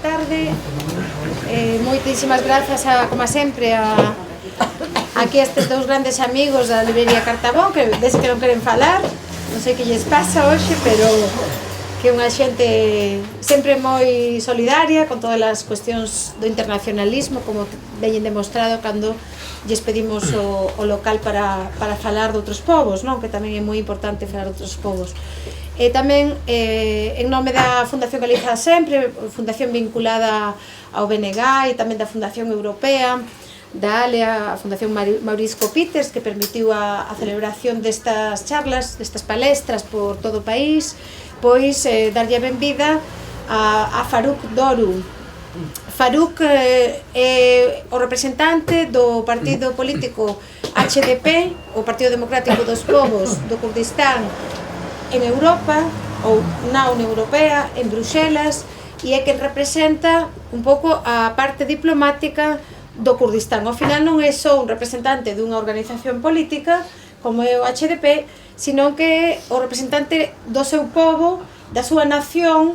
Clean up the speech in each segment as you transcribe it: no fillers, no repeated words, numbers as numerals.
tarde. Moitísimas grazas, como sempre, aquí a estes dous grandes amigos da librería Cartabón, que des que non queren falar, non sei que lles pasa hoxe, pero que é unha xente sempre moi solidaria con todas as cuestións do internacionalismo, como veñen demostrado cando lles pedimos o local para falar de outros povos, non? Que tamén é moi importante falar de outros povos. E tamén, en nome da Fundación Galiza Sempre, fundación vinculada ao BNG e tamén da Fundación Europea, da ALEA, a Fundación Maurisco Peters, que permitiu a celebración destas charlas, destas palestras por todo o país, pois darlle a benvida a Faruk Doru. Faruk é o representante do partido político HDP, o Partido Democrático dos Povos do Kurdistán, en Europa, ou na Unión Europea, en Bruxelas, e é quen representa un pouco a parte diplomática do Kurdistán. Ao final non é só un representante dunha organización política, como é o HDP, sino que é o representante do seu povo, da súa nación,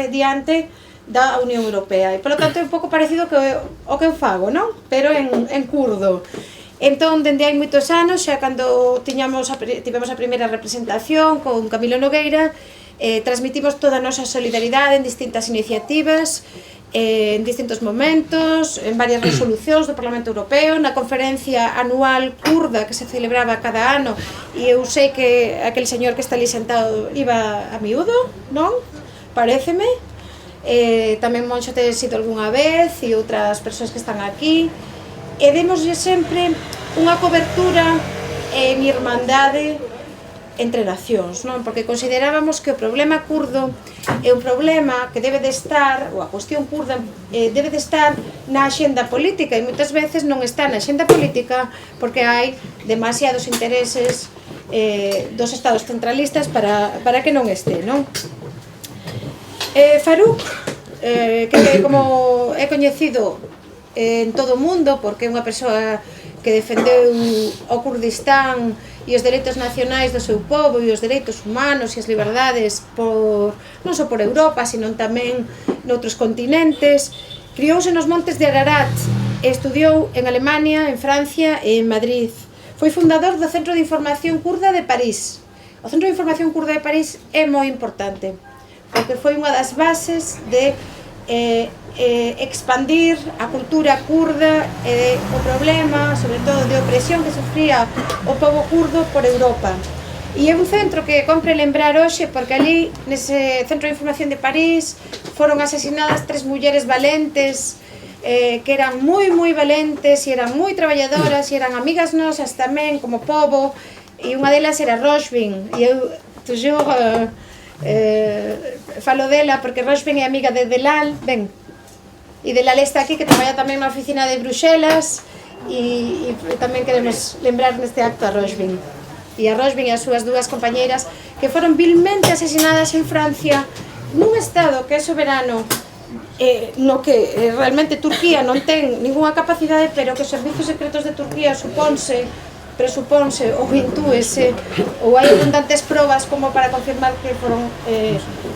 diante da Unión Europea. E, polo tanto, é un pouco parecido ao que eu fago, non? Pero en kurdo. Entón, dende hai moitos anos, xa cando tivemos a primeira representación con Camilo Nogueira, transmitimos toda a nosa solidaridade en distintas iniciativas, en distintos momentos, en varias resolucións do Parlamento Europeo, na conferencia anual kurda que se celebraba cada ano, e eu sei que aquel señor que está ali sentado iba a miúdo, non? Paréceme. Tamén Moncho te sido algunha vez e outras persoas que están aquí, e demoslle sempre unha cobertura en irmandade entre nacións, non? Porque considerábamos que o problema kurdo é un problema que debe de estar, ou a cuestión kurda debe de estar na axenda política, e moitas veces non está na axenda política porque hai demasiados intereses dos estados centralistas para que non este, non? Faruk, que como é coñecido en todo o mundo porque é unha persoa que defendeu o Kurdistán e os dereitos nacionais do seu povo e os dereitos humanos e as liberdades non só por Europa, sino tamén noutros continentes. Criouse nos montes de Ararat e estudiou en Alemania, en Francia e en Madrid. Foi fundador do Centro de Información Kurda de París. O Centro de Información Kurda de París é moi importante porque foi unha das bases de expandir a cultura kurda e o problema, sobre todo, de opresión que sufría o povo kurdo por Europa. E é un centro que compre lembrar hoxe porque ali, nese Centro de Información de París, foron asesinadas 3 mulleres valentes que eran moi valentes e eran moi traballadoras e eran amigas nosas tamén como povo, e unha delas era Rojbin, e eu toujours falo dela porque Rojbin é amiga de Delal, ben, e Delal está aquí, que traballa tamén na oficina de Bruxelas, e tamén queremos lembrar neste acto a Rojbin. E a Rojbin e as súas dúas compañeiras que foron vilmente asesinadas en Francia, nun estado que é soberano, no que realmente Turquía non ten ninguna capacidade, pero que os servizos secretos de Turquía presupónse ou intúese, ou hai abundantes probas como para confirmar que foron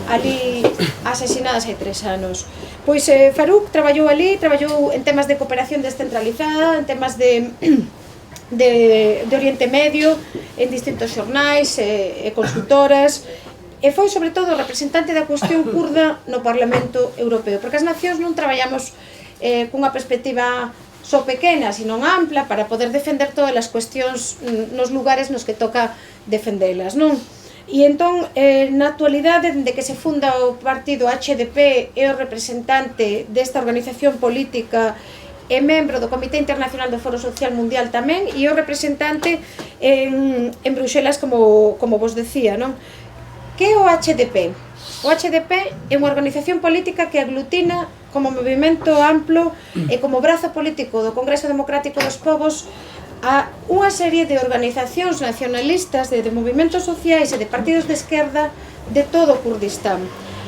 ali asesinadas hai 3 anos. Pois Faruk traballou ali, traballou en temas de cooperación descentralizada, en temas de Oriente Medio, en distintos xornais e consultoras, e foi sobre todo representante da cuestión kurda no Parlamento Europeo, porque as nacións non traballamos cunha perspectiva só pequena, sino ampla, para poder defender todas as cuestións nos lugares nos que toca defendelas, non? E entón, na actualidade, dende que se funda o partido HDP, é o representante desta organización política, é membro do Comité Internacional do Foro Social Mundial tamén, e é o representante en Bruxelas, como vos decía, non? Que é o HDP? O HDP é unha organización política que aglutina como movimento amplo e como brazo político do Congreso Democrático dos Povos a unha serie de organizacións nacionalistas, de movimentos sociais e de partidos de esquerda de todo o Kurdistán.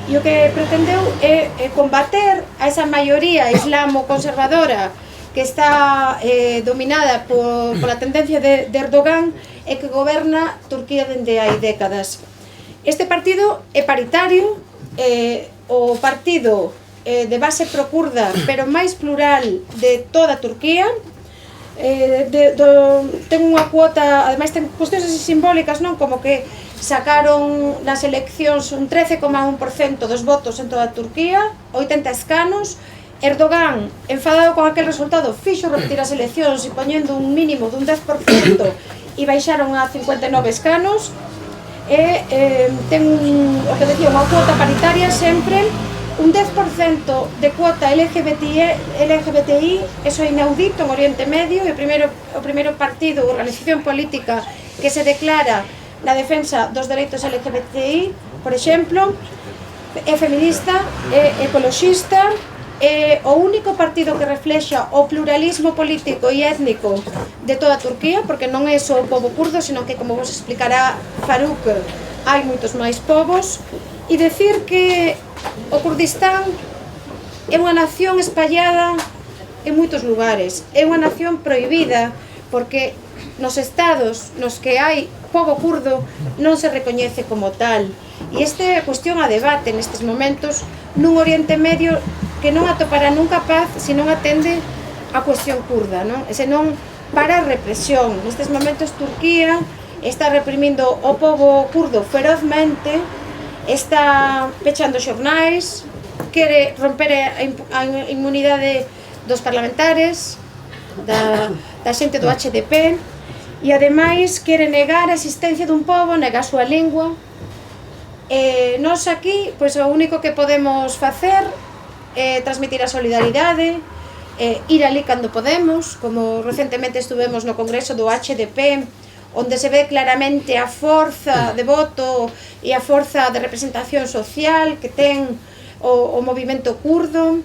E o que pretendeu é combater a esa maioría islamo-conservadora que está dominada pola tendencia de Erdogan e que goberna Turquía dende hai décadas. Este partido é paritario, o partido de base pro-kurda, pero máis plural de toda Turquía. Ten unha cuota, ademais ten cuestións así simbólicas, non? Como que sacaron nas eleccións un 13,1% dos votos en toda Turquía, 80 escanos. Erdogan, enfadado con aquel resultado, fixo repetir as eleccións e poñendo un mínimo dun 10% e baixaron a 59 escanos. Ten o que decía, unha cuota paritaria sempre, un 10% de cuota LGBTI, eso é inaudito en Oriente Medio, o primeiro partido, organización política que se declara na defensa dos dereitos LGBTI, por exemplo, é feminista, é ecoloxista, é o único partido que reflexa o pluralismo político e étnico de toda Turquía, porque non é só o povo kurdo, sino que, como vos explicará Faruk, hai moitos máis povos. E decir que o Kurdistán é unha nación espallada en moitos lugares, é unha nación prohibida, porque nos estados nos que hai pobo kurdo non se recoñece como tal. E esta é a cuestión a debate nestes momentos nun Oriente Medio que non atopará nunca paz se non atende a cuestión kurda, non? E se non para a represión. Nestes momentos Turquía está reprimindo o pobo kurdo ferozmente, está pechando xornais, quere romper a inmunidade dos parlamentares, da xente do HDP, e ademais quere negar a existencia dun pobo, negar a súa lingua. Nós aquí, pois o único que podemos facer é transmitir a solidaridade, ir ali cando podemos, como recentemente estuvemos no congreso do HDP, onde se ve claramente a forza de voto e a forza de representación social que ten o movimento kurdo,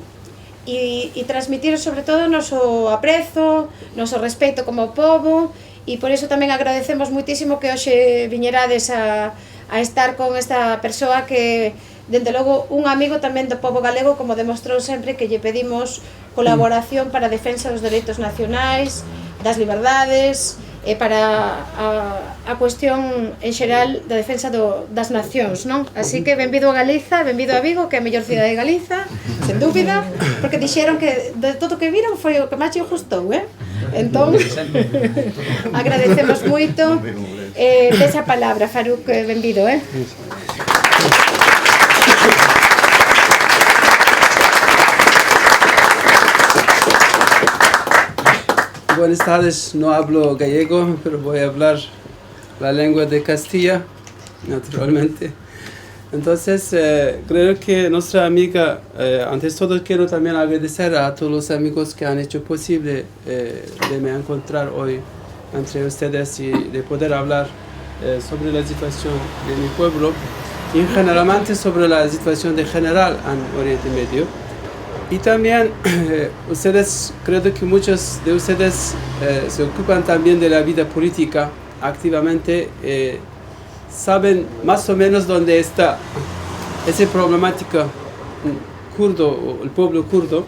e transmitir sobre todo o noso aprezo, noso respeito como povo, e por iso tamén agradecemos muitísimo que hoxe viñerades a estar con esta persoa que, dende logo, un amigo tamén do povo galego, como demostrou sempre que lle pedimos colaboración para a defensa dos dereitos nacionais, das liberdades, e para a cuestión en xeral da defensa das nacións, non? Así que benvido a Galiza, benvido a Vigo, que é a mellor cidade de Galiza, sen dúbida, porque dixeron que de todo o que viron foi o que máis lle gustou, entón agradecemos moito. Desa palabra, Faruk, benvido, Buenas tardes, no hablo gallego, pero voy a hablar la lengua de Castilla, naturalmente. Entonces, creo que nuestra amiga, antes de todo quiero también agradecer a todos los amigos que han hecho posible de me encontrar hoy entre ustedes y de poder hablar sobre la situación de mi pueblo y generalmente sobre la situación de general en Oriente Medio. Y también ustedes, creo que muchos de ustedes se ocupan también de la vida política activamente, saben más o menos dónde está esa problemática kurdo, el pueblo kurdo,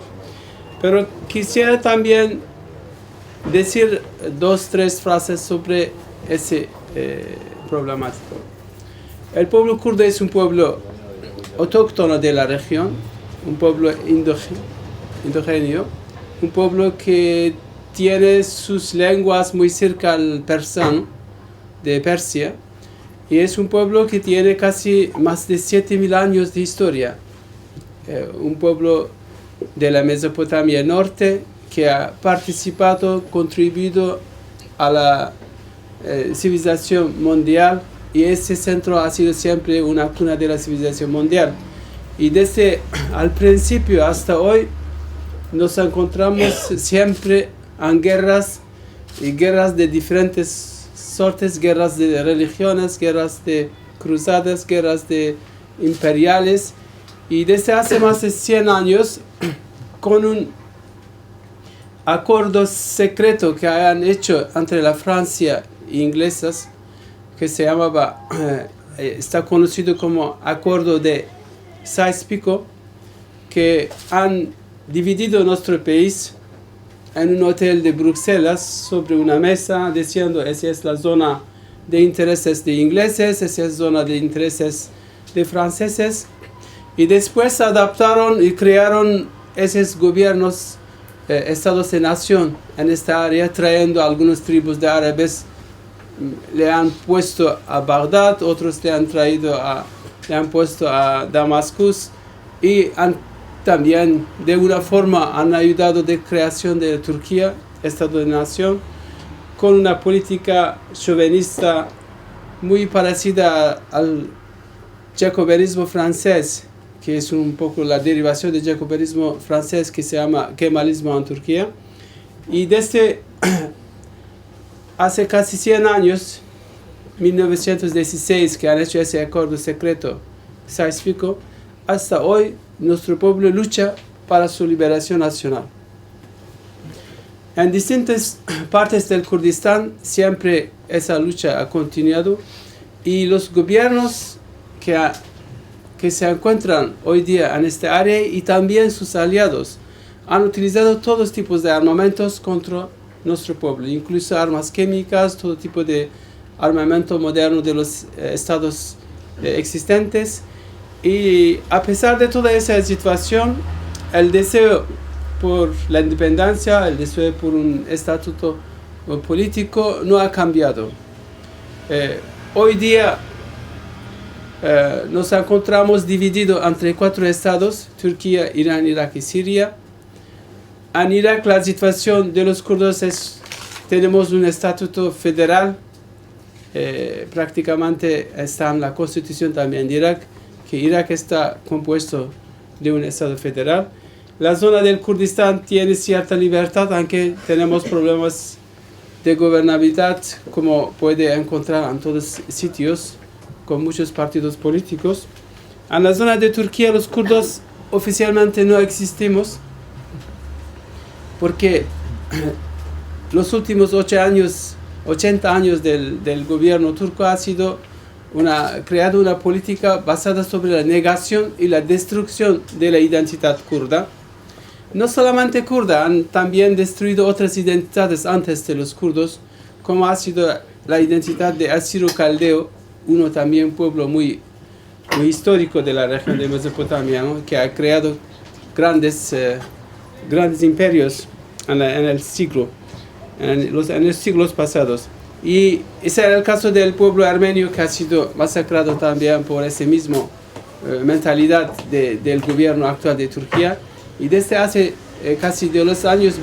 pero quisiera también decir 2 o 3 frases sobre ese problemático. El pueblo kurdo es un pueblo autóctono de la región, un pueblo indógeno, un pueblo que tiene sus lenguas muy cerca al persano de Persia, y es un pueblo que tiene casi más de 7.000 años de historia, un pueblo de la Mesopotamia Norte que ha participado, contribuido a la civilización mundial, y ese centro ha sido siempre una cuna de la civilización mundial. Y desde al principio hasta hoy nos encontramos siempre en guerras, y guerras de diferentes sortes, guerras de religiones, guerras de cruzadas, guerras de imperiales, y desde hace más de 100 años, con un acuerdo secreto que han hecho entre la Francia e ingleses, que se llamaba, está conocido como Acuerdo de Sykes-Picot, que han dividido nuestro país en un hotel de Bruselas sobre una mesa, diciendo esa es la zona de intereses de ingleses, esa es la zona de intereses de franceses, y después adaptaron y crearon esos gobiernos, estados de nación en esta área, trayendo algunas tribus de árabes, le han puesto a Bagdad, otros le han puesto a Damascus, y también de una forma han ayudado de creación de Turquía, estado de nación, con una política chauvinista muy parecida al jacobinismo francés, que es un poco la derivación del jacobinismo francés que se llama kemalismo en Turquía. Y desde hace casi 100 años, 1916, que han hecho ese acuerdo secreto Sykes-Picot, hasta hoy nuestro pueblo lucha para su liberación nacional. En distintas partes del Kurdistán siempre esa lucha ha continuado, y los gobiernos que se encuentran hoy día en esta área y también sus aliados han utilizado todos tipos de armamentos contra nuestro pueblo, incluso armas químicas, todo tipo de armamento moderno de los estados existentes. Y a pesar de toda esa situación, el deseo por la independencia, el deseo por un estatuto político no ha cambiado. Hoy día nos encontramos divididos entre 4 estados: Turquía, Irán, Irak y Siria. En Irak la situación de los kurdos tenemos un estatuto federal, prácticamente está en la constitución también de Irak, que Irak está compuesto de un estado federal. La zona del Kurdistán tiene cierta libertad, aunque tenemos problemas de gobernabilidad, como puede encontrar en todos sitios, con muchos partidos políticos. En la zona de Turquía los kurdos oficialmente no existimos, porque los últimos 80 años del gobierno turco ha sido creado una política basada sobre la negación y la destrucción de la identidad kurda. No solamente kurda, han también destruido otras identidades antes de los kurdos, como ha sido la identidad de asiro-caldeo, uno también pueblo muy histórico de la región de Mesopotamia, ¿no?, que ha creado grandes imperios en los siglos pasados. Y ese era el caso del pueblo armenio, que ha sido masacrado también por esa misma mentalidad del gobierno actual de Turquía. Y desde hace casi de los años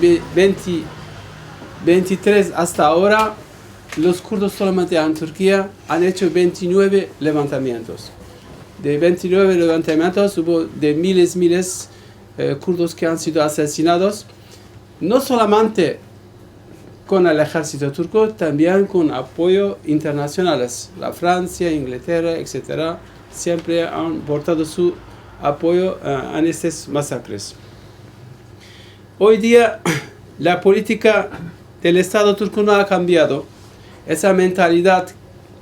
23 hasta ahora, los kurdos solamente en Turquía han hecho 29 levantamientos. De 29 levantamientos hubo de miles kurdos que han sido asesinados, no solamente con el ejército turco, también con apoyo internacionales. La Francia, Inglaterra, etc. siempre han aportado su apoyo en estas masacres. Hoy día la política del Estado turco no ha cambiado. Esa mentalidad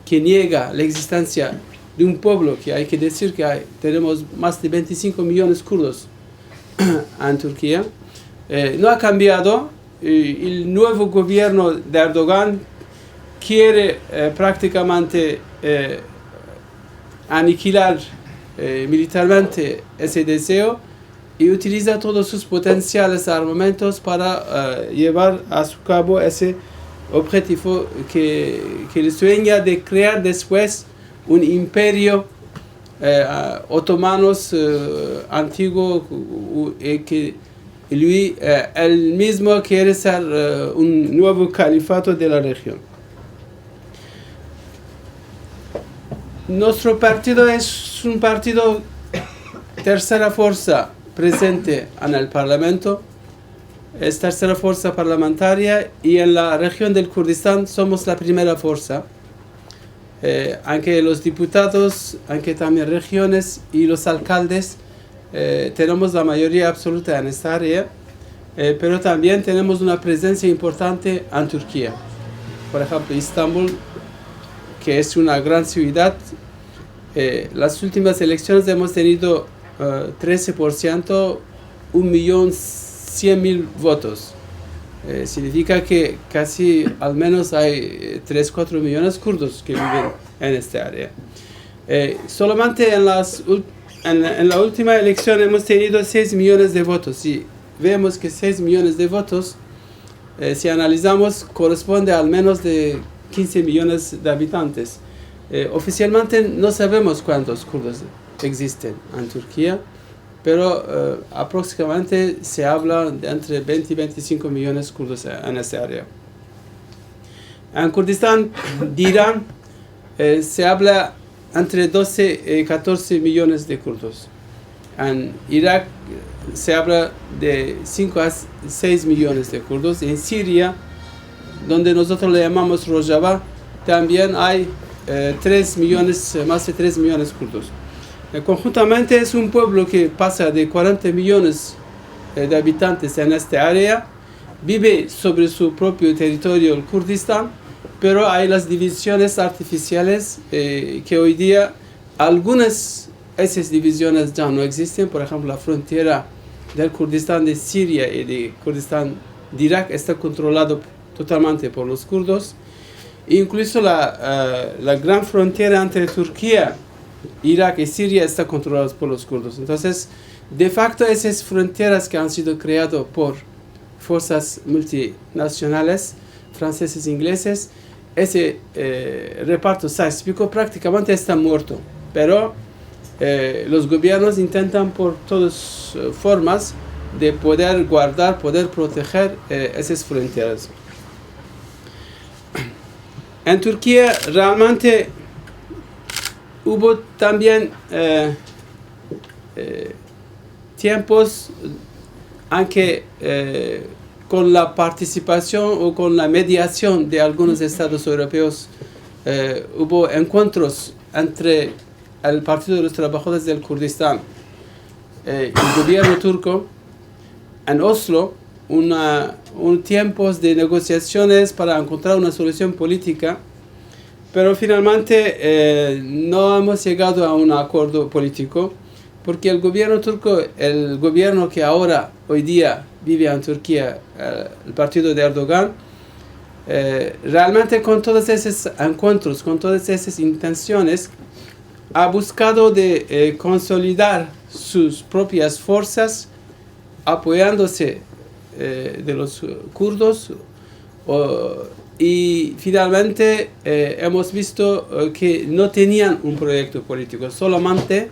que niega la existencia de un pueblo, que hay que decir que tenemos más de 25 millones kurdos en Turquía, no ha cambiado. El nuevo gobierno de Erdogan quiere prácticamente aniquilar militarmente ese deseo y utiliza todos sus potenciales armamentos para llevar a su cabo ese objetivo que le sueña de crear después un imperio otomanos antiguo, que él mismo quiere ser un nuevo califato de la región. Nuestro partido es un partido tercera fuerza presente en el Parlamento, es tercera fuerza parlamentaria, y en la región del Kurdistán somos la primera fuerza, aunque los diputados, aunque también regiones y los alcaldes tenemos la mayoría absoluta en esta área, pero también tenemos una presencia importante en Turquía. Por ejemplo, Estambul, que es una gran ciudad, las últimas elecciones hemos tenido 13%, 1.100.000 votos. Significa que casi al menos hay 3-4 millones kurdos que viven en esta área. Solamente en las en la última elección hemos tenido 6 millones de votos y vemos que 6 millones de votos, si analizamos, corresponde a al menos de 15 millones de habitantes. Oficialmente no sabemos cuántos kurdos existen en Turquía, pero aproximadamente se habla de entre 20 y 25 millones de kurdos en esta área. En Kurdistán de Irán se habla entre 12 y 14 millones de kurdos. En Irak se habla de 5 a 6 millones de kurdos. En Siria, donde nosotros le llamamos Rojava, también hay 3 millones, más de 3 millones de kurdos. Conjuntamente es un pueblo que pasa de 40 millones de habitantes en esta área, vive sobre su propio territorio, el Kurdistán, pero hay las divisiones artificiales que hoy día algunas esas divisiones ya no existen. Por ejemplo, la frontera del Kurdistán de Siria y de Kurdistán de Irak está controlado totalmente por los kurdos. Incluso la gran frontera entre Turquía, Irak y Siria está controlada por los kurdos. Entonces, de facto, esas fronteras que han sido creadas por fuerzas multinacionales, franceses e ingleses, ese reparto sáspico prácticamente está muerto. Pero los gobiernos intentan por todas formas de poder guardar, poder proteger esas fronteras. En Turquía realmente hubo también tiempos en que con la participación o con la mediación de algunos estados europeos hubo encuentros entre el Partido de los Trabajadores del Kurdistán y el gobierno turco en Oslo, tiempos de negociaciones para encontrar una solución política, pero finalmente no hemos llegado a un acuerdo político, porque el gobierno turco, el gobierno que ahora, hoy día, vive en Turquía, el partido de Erdogan, realmente con todos esos encuentros, con todas esas intenciones, ha buscado de consolidar sus propias fuerzas, apoyándose de los kurdos, y finalmente hemos visto que no tenían un proyecto político, solamente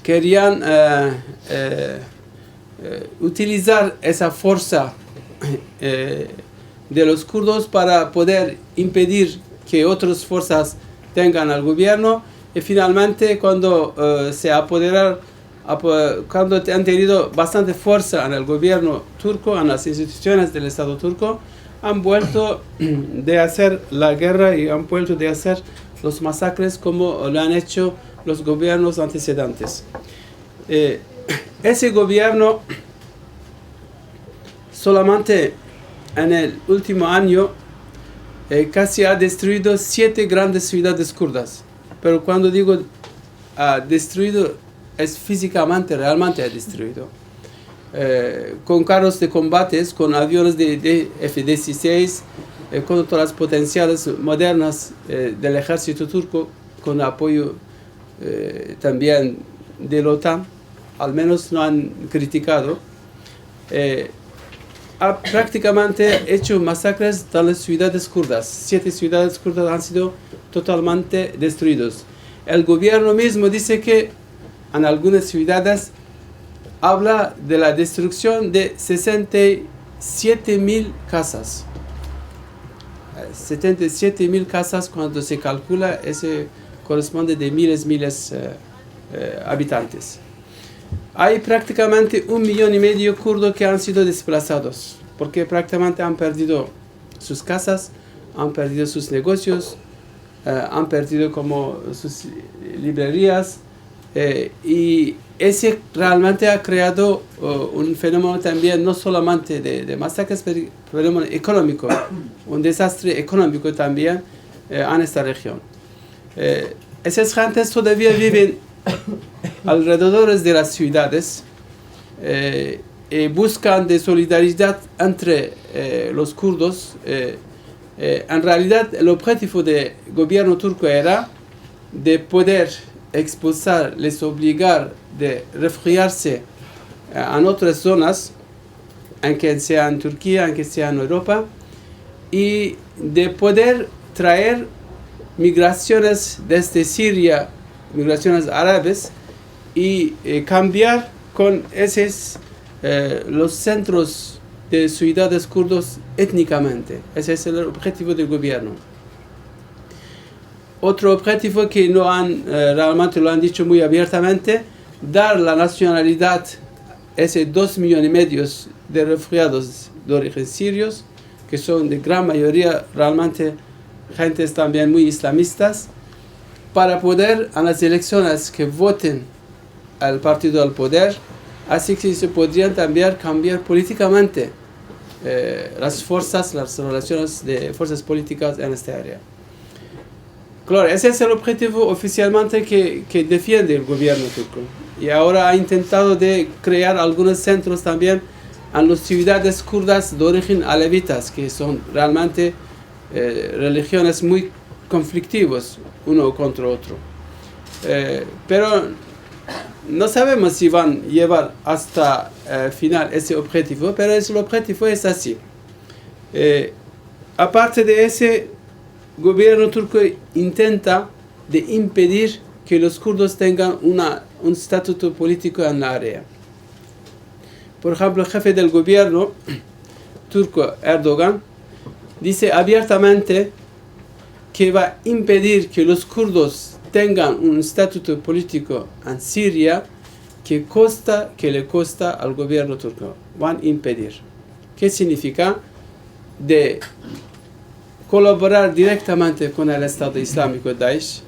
querían utilizar esa fuerza de los kurdos para poder impedir que otras fuerzas tengan al gobierno, y finalmente cuando se apoderaron, cuando han tenido bastante fuerza en el gobierno turco, en las instituciones del Estado turco, han vuelto de hacer la guerra y han vuelto de hacer los masacres como lo han hecho los gobiernos antecedentes. Ese gobierno solamente en el último año casi ha destruido 7 grandes ciudades kurdas. Pero cuando digo destruido, es físicamente, realmente ha destruido. Con carros de combates, con aviones de F-16, con todas las potenciales modernas del ejército turco, con apoyo también de la OTAN, al menos no han criticado. Ha prácticamente hecho masacres en las ciudades kurdas. 7 ciudades kurdas han sido totalmente destruidas. El gobierno mismo dice que en algunas ciudades habla de la destrucción de 67.000 casas. 77.000 casas, cuando se calcula, eso corresponde de miles habitantes. Hay prácticamente 1,5 millones de kurdos que han sido desplazados, porque prácticamente han perdido sus casas, han perdido sus negocios, han perdido como sus librerías, y ese realmente ha creado un fenómeno también, no solamente de masacres, pero un fenómeno económico, un desastre económico también en esta región. Esas gentes todavía viven alrededor de las ciudades y buscan de solidaridad entre los kurdos. En realidad, el objetivo del gobierno turco era de poder expulsar, les obligar de refugiarse en otras zonas, aunque sea en Turquía, aunque sea en Europa, y de poder traer migraciones desde Siria, migraciones árabes, y cambiar con esos los centros de ciudades kurdos étnicamente. Ese es el objetivo del gobierno. Otro objetivo que no han, realmente lo han dicho muy abiertamente, dar la nacionalidad a esos 2,5 millones de refugiados de origen sirios, que son de gran mayoría realmente gentes también muy islamistas, para poder en las elecciones que voten al partido al poder, así que se podrían también cambiar políticamente las relaciones de fuerzas políticas en esta área. Claro, ese es el objetivo oficialmente que defiende el gobierno turco. Y ahora ha intentado de crear algunos centros también en las ciudades kurdas de origen alevitas, que son realmente religiones muy conflictivas uno contra otro. Pero no sabemos si van a llevar hasta el final ese objetivo, pero el objetivo es así. Aparte de ese, el gobierno turco intenta de impedir que los kurdos tengan un estatuto político en la área. Por ejemplo, el jefe del gobierno turco, Erdogan, dice abiertamente que va a impedir que los kurdos tengan un estatuto político en Siria que le cuesta al gobierno turco. Van a impedir. ¿Qué significa? De colaborar directamente con el Estado Islámico Daesh,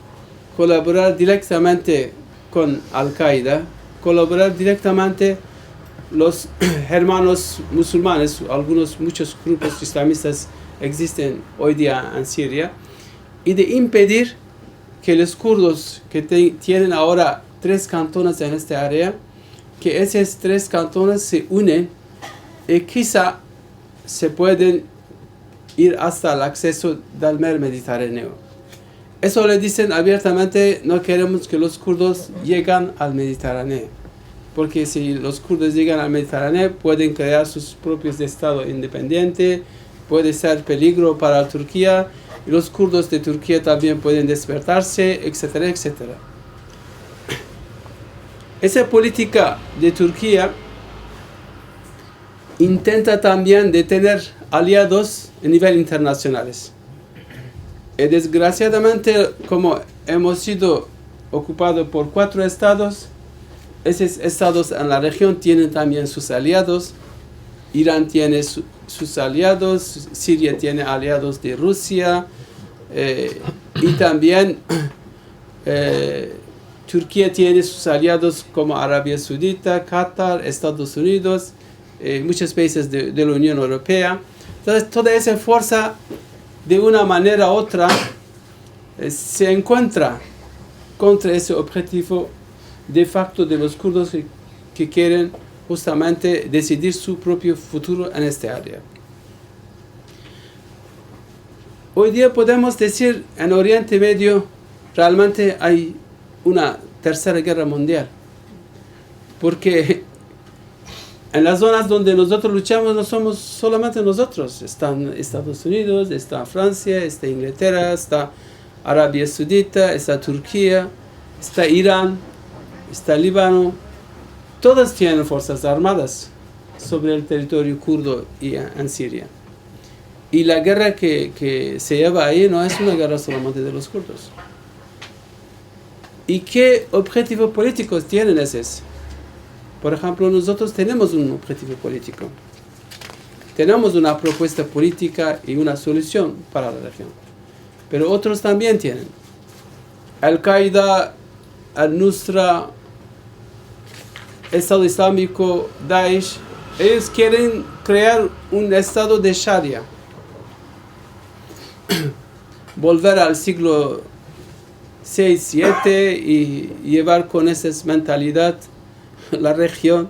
colaborar directamente con Al-Qaeda, colaborar directamente los hermanos musulmanes, muchos grupos islamistas existen hoy día en Siria, y de impedir que los kurdos que tienen ahora 3 cantones en esta área, que esos 3 cantones se unen y quizá se pueden ir hasta el acceso del mar Mediterráneo. Eso le dicen abiertamente, no queremos que los kurdos lleguen al Mediterráneo, porque si los kurdos llegan al Mediterráneo pueden crear sus propios estados independientes, puede ser peligro para Turquía, y los kurdos de Turquía también pueden despertarse, etcétera, etcétera. Esa política de Turquía intenta también de tener aliados a nivel internacionales. Y desgraciadamente, como hemos sido ocupados por 4 estados, esos estados en la región tienen también sus aliados. Irán tiene sus aliados, Siria tiene aliados de Rusia, y también Turquía tiene sus aliados como Arabia Saudita, Qatar, Estados Unidos, muchos países de la Unión Europea. Entonces, toda esa fuerza, de una manera u otra, se encuentra contra ese objetivo de facto de los kurdos que quieren justamente decidir su propio futuro en esta área. Hoy día podemos decir en Oriente Medio realmente hay una tercera guerra mundial, porque en las zonas donde nosotros luchamos no somos solamente nosotros, están Estados Unidos, está Francia, está Inglaterra, está Arabia Saudita, está Turquía, está Irán, está Líbano. Todas tienen fuerzas armadas sobre el territorio kurdo y en Siria. Y la guerra que se lleva ahí no es una guerra solamente de los kurdos. ¿Y qué objetivos políticos tienen esos? Por ejemplo, nosotros tenemos un objetivo político. Tenemos una propuesta política y una solución para la región. Pero otros también tienen. Al-Qaeda, Al-Nusra, Estado Islámico, Daesh, ellos quieren crear un estado de Sharia. Volver al siglo 6, 7 y llevar con esa mentalidad la región.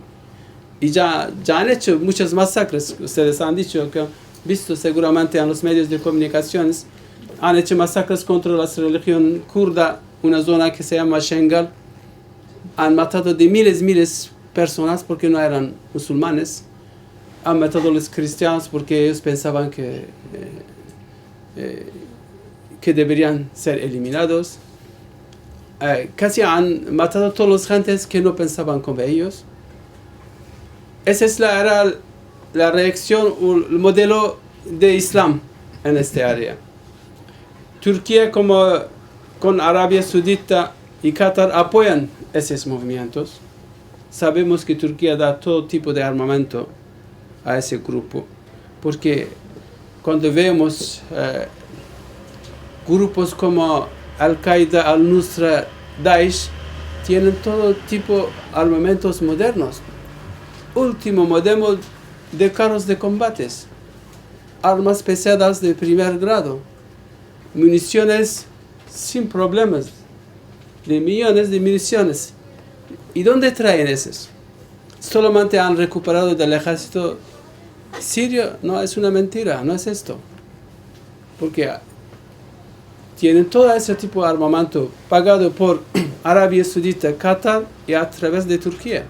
Y ya han hecho muchas masacres. Ustedes han dicho que han visto seguramente en los medios de comunicaciones, han hecho masacres contra la religión kurda una zona que se llama Shengal, han matado de miles de personas porque no eran musulmanes, han matado a los cristianos porque ellos pensaban que deberían ser eliminados. Casi han matado a todas las gentes que no pensaban como ellos. Esa era la reacción, el modelo de Islam en esta área. Turquía, como con Arabia Saudita y Qatar, apoyan esos movimientos. Sabemos que Turquía da todo tipo de armamento a ese grupo, porque cuando vemos grupos como Al-Qaeda, Al-Nusra, Daesh, tienen todo tipo de armamentos modernos. Último modelo de carros de combates, armas pesadas de primer grado, municiones sin problemas, de millones de municiones. ¿Y dónde traen esos? Solamente han recuperado del ejército sirio. No, es una mentira, no es esto. Porque tienen todo ese tipo de armamento pagado por Arabia Saudita, Qatar y a través de Turquía.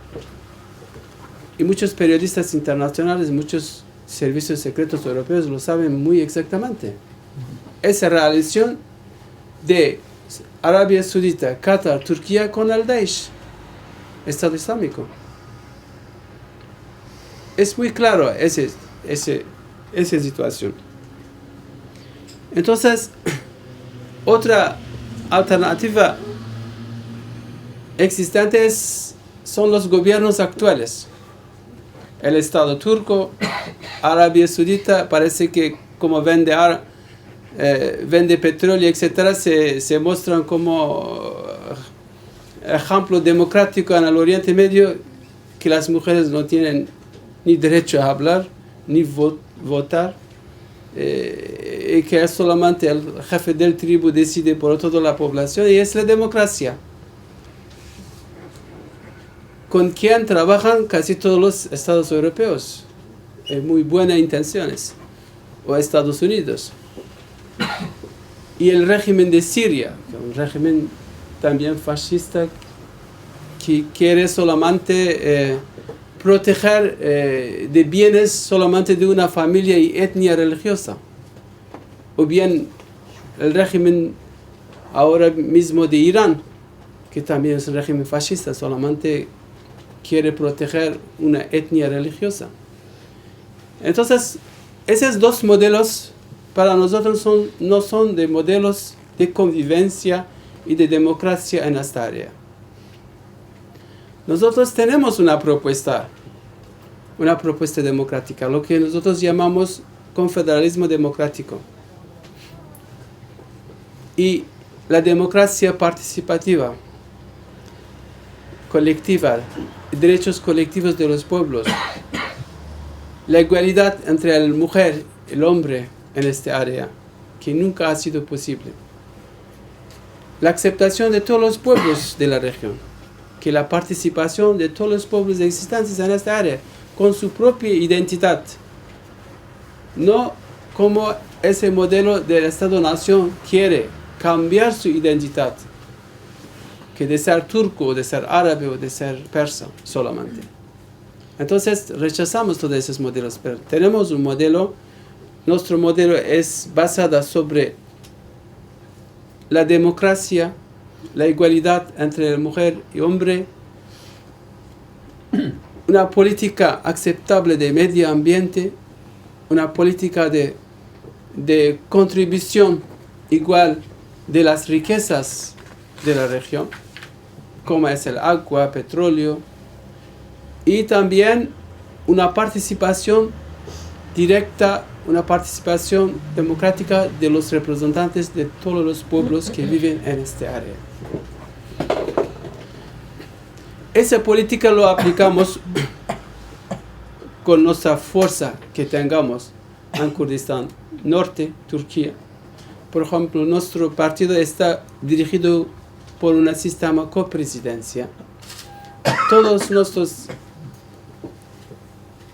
Y muchos periodistas internacionales, muchos servicios secretos europeos lo saben muy exactamente. Esa relación de Arabia Saudita, Qatar, Turquía con el Daesh, Estado Islámico. Es muy claro esa situación. Entonces, otra alternativa existente son los gobiernos actuales. El Estado turco, Arabia Saudita, parece que como vende petróleo, etc., se muestran como ejemplo democrático en el Oriente Medio, que las mujeres no tienen ni derecho a hablar, ni votar, y que solamente el jefe del tribu decide por toda la población, y es la democracia. Con quien trabajan casi todos los estados europeos, muy buenas intenciones, o Estados Unidos. Y el régimen de Siria, un régimen también fascista, que quiere solamente proteger de bienes solamente de una familia y etnia religiosa. O bien el régimen ahora mismo de Irán, que también es un régimen fascista, solamente quiere proteger una etnia religiosa. Entonces, esos dos modelos para nosotros no son de modelos de convivencia y de democracia en esta área. Nosotros tenemos una propuesta democrática, lo que nosotros llamamos confederalismo democrático. Y la democracia participativa, colectiva, derechos colectivos de los pueblos, la igualdad entre la mujer y el hombre en esta área, que nunca ha sido posible. La aceptación de todos los pueblos de la región, que la participación de todos los pueblos existentes en esta área, con su propia identidad, no como ese modelo del Estado-Nación quiere cambiar su identidad, que de ser turco, o de ser árabe, o de ser persa solamente. Entonces rechazamos todos esos modelos, pero tenemos un modelo. Nuestro modelo es basado sobre la democracia, la igualdad entre mujer y hombre, una política aceptable de medio ambiente, una política de contribución igual de las riquezas de la región, como es el agua, petróleo, y también una participación directa, una participación democrática de los representantes de todos los pueblos que viven en esta área. Esa política lo aplicamos con nuestra fuerza que tengamos en Kurdistán Norte, Turquía. Por ejemplo, nuestro partido está dirigido por un sistema de copresidencia. Todos nuestros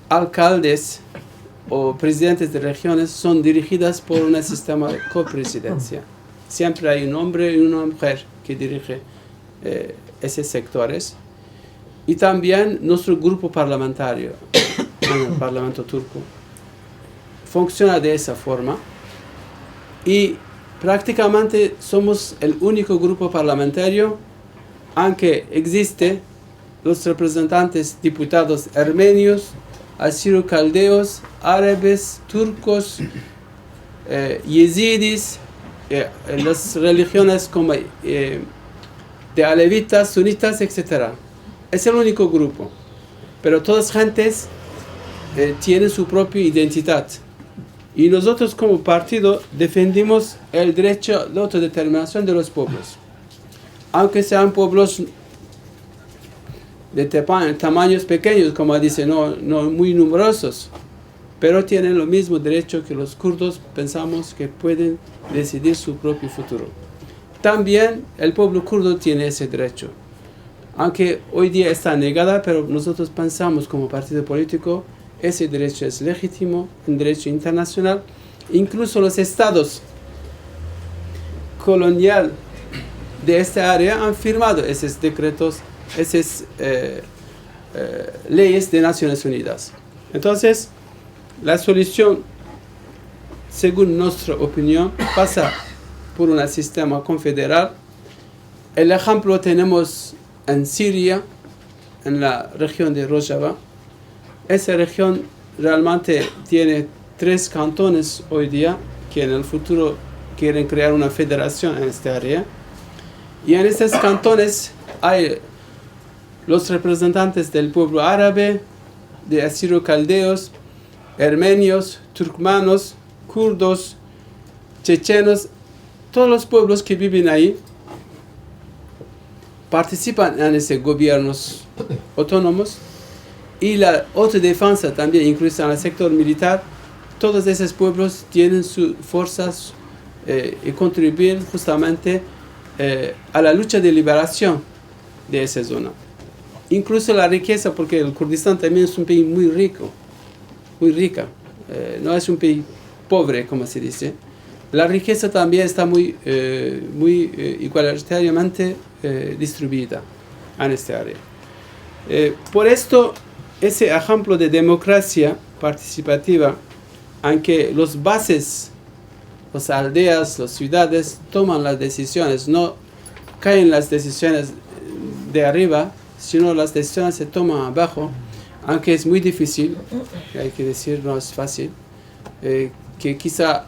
alcaldes o presidentes de regiones son dirigidas por un sistema de copresidencia. Siempre hay un hombre y una mujer que dirige esos sectores, y también nuestro grupo parlamentario en el Parlamento turco funciona de esa forma, y prácticamente somos el único grupo parlamentario, aunque existe los representantes diputados armenios, asirio-caldeos, árabes, turcos, yezidis, las religiones como de alevitas, sunitas, etc. Es el único grupo, pero todas gentes tienen su propia identidad. Y nosotros como partido defendimos el derecho de autodeterminación de los pueblos. Aunque sean pueblos de tamaños pequeños, como dice, no muy numerosos, pero tienen lo mismo derecho que los kurdos. Pensamos que pueden decidir su propio futuro. También el pueblo kurdo tiene ese derecho, aunque hoy día está negada, pero nosotros pensamos como partido político ese derecho es legítimo, un derecho internacional. Incluso los estados coloniales de esta área han firmado esos decretos, esas leyes de Naciones Unidas. Entonces, la solución, según nuestra opinión, pasa por un sistema confederal. El ejemplo tenemos en Siria, en la región de Rojava. Esa región realmente tiene 3 cantones hoy día, que en el futuro quieren crear una federación en esta área. Y en estos cantones hay los representantes del pueblo árabe, de asirio-caldeos, armenios, turkmanos, kurdos, chechenos. Todos los pueblos que viven ahí participan en esos gobiernos autónomos, y la autodefensa también, incluso en el sector militar. Todos esos pueblos tienen sus fuerzas y contribuyen justamente a la lucha de liberación de esa zona. Incluso la riqueza, porque el Kurdistán también es un país muy rico, muy rica, no es un país pobre, como se dice. La riqueza también está muy igualitariamente distribuida en esta área. Por esto, ese ejemplo de democracia participativa, aunque los bases, las aldeas, las ciudades toman las decisiones, no caen las decisiones de arriba, sino las decisiones se toman abajo, aunque es muy difícil, hay que decir, no es fácil, que quizá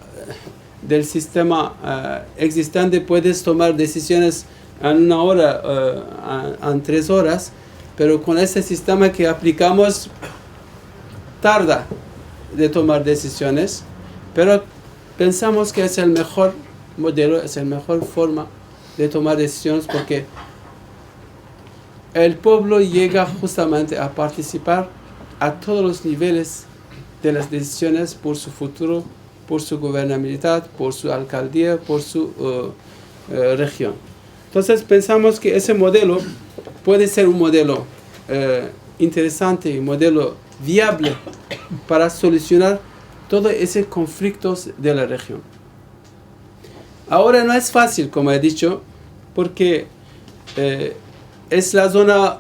del sistema existente puedes tomar decisiones en 1 hora, en 3 horas, pero con ese sistema que aplicamos tarda de tomar decisiones, pero pensamos que es el mejor modelo, es la mejor forma de tomar decisiones, porque el pueblo llega justamente a participar a todos los niveles de las decisiones por su futuro, por su gobernabilidad, por su alcaldía, por su región. Entonces pensamos que ese modelo puede ser un modelo interesante, un modelo viable para solucionar todos esos conflictos de la región. Ahora no es fácil, como he dicho, porque es la zona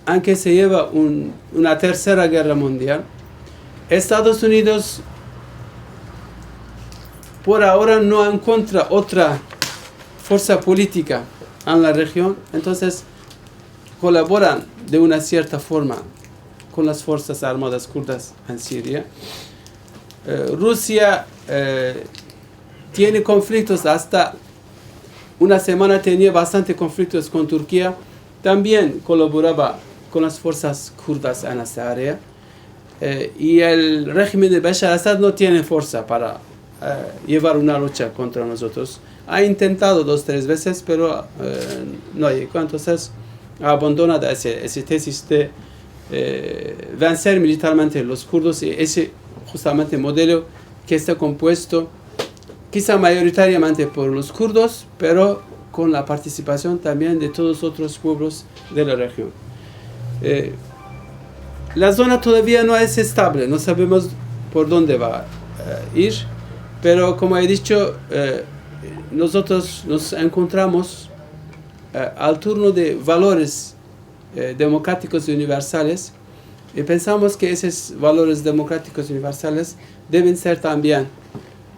en que se lleva una tercera guerra mundial. Estados Unidos por ahora no encuentra otra fuerza política en la región, entonces colaboran de una cierta forma con las fuerzas armadas kurdas en Siria. Rusia tiene conflictos, hasta una semana tenía bastante conflictos con Turquía, también colaboraba con las fuerzas kurdas en esta área, y el régimen de Bashar al-Assad no tiene fuerza para llevar una lucha contra nosotros. Ha intentado 2 o 3 veces, pero no llegó. Entonces ha abandonado ese tesis de vencer militarmente los kurdos, y ese justamente modelo que está compuesto quizá mayoritariamente por los kurdos, pero con la participación también de todos los otros pueblos de la región. La zona todavía no es estable, no sabemos por dónde va a ir, pero como he dicho, nosotros nos encontramos al turno de valores democráticos y universales, y pensamos que esos valores democráticos y universales deben ser también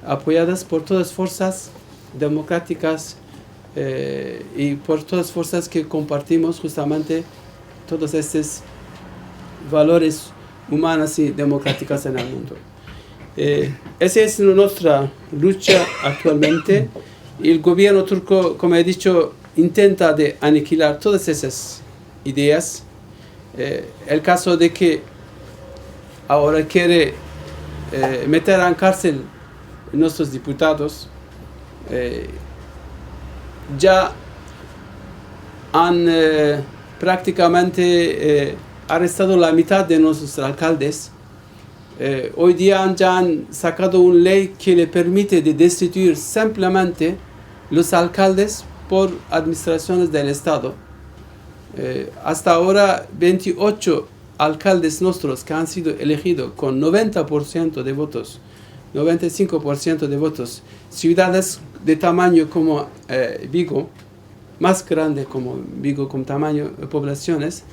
apoyados por todas las fuerzas democráticas y por todas las fuerzas que compartimos justamente todos estos valores humanos y democráticos en el mundo. Esa es nuestra lucha actualmente. El gobierno turco, como he dicho, intenta de aniquilar todas esas ideas. El caso de que ahora quiere meter en cárcel nuestros diputados, ya han prácticamente arrestado la mitad de nuestros alcaldes. Hoy día ya han sacado una ley que le permite de destituir simplemente los alcaldes por administraciones del Estado. Hasta ahora 28 alcaldes nuestros que han sido elegidos con 90% de votos, 95% de votos, ciudades de tamaño como Vigo, más grande como Vigo con tamaño de poblaciones,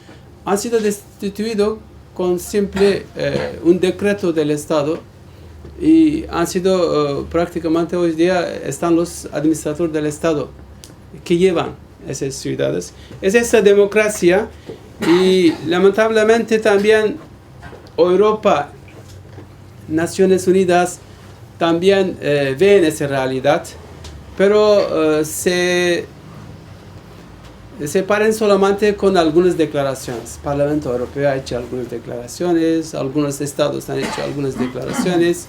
han sido destituidos con simple un decreto del Estado, y han sido prácticamente hoy día están los administradores del Estado que llevan esas ciudades. Es esa democracia, y lamentablemente también Europa, Naciones Unidas también ven esa realidad, pero se paran solamente con algunas declaraciones. El Parlamento Europeo ha hecho algunas declaraciones, algunos estados han hecho algunas declaraciones,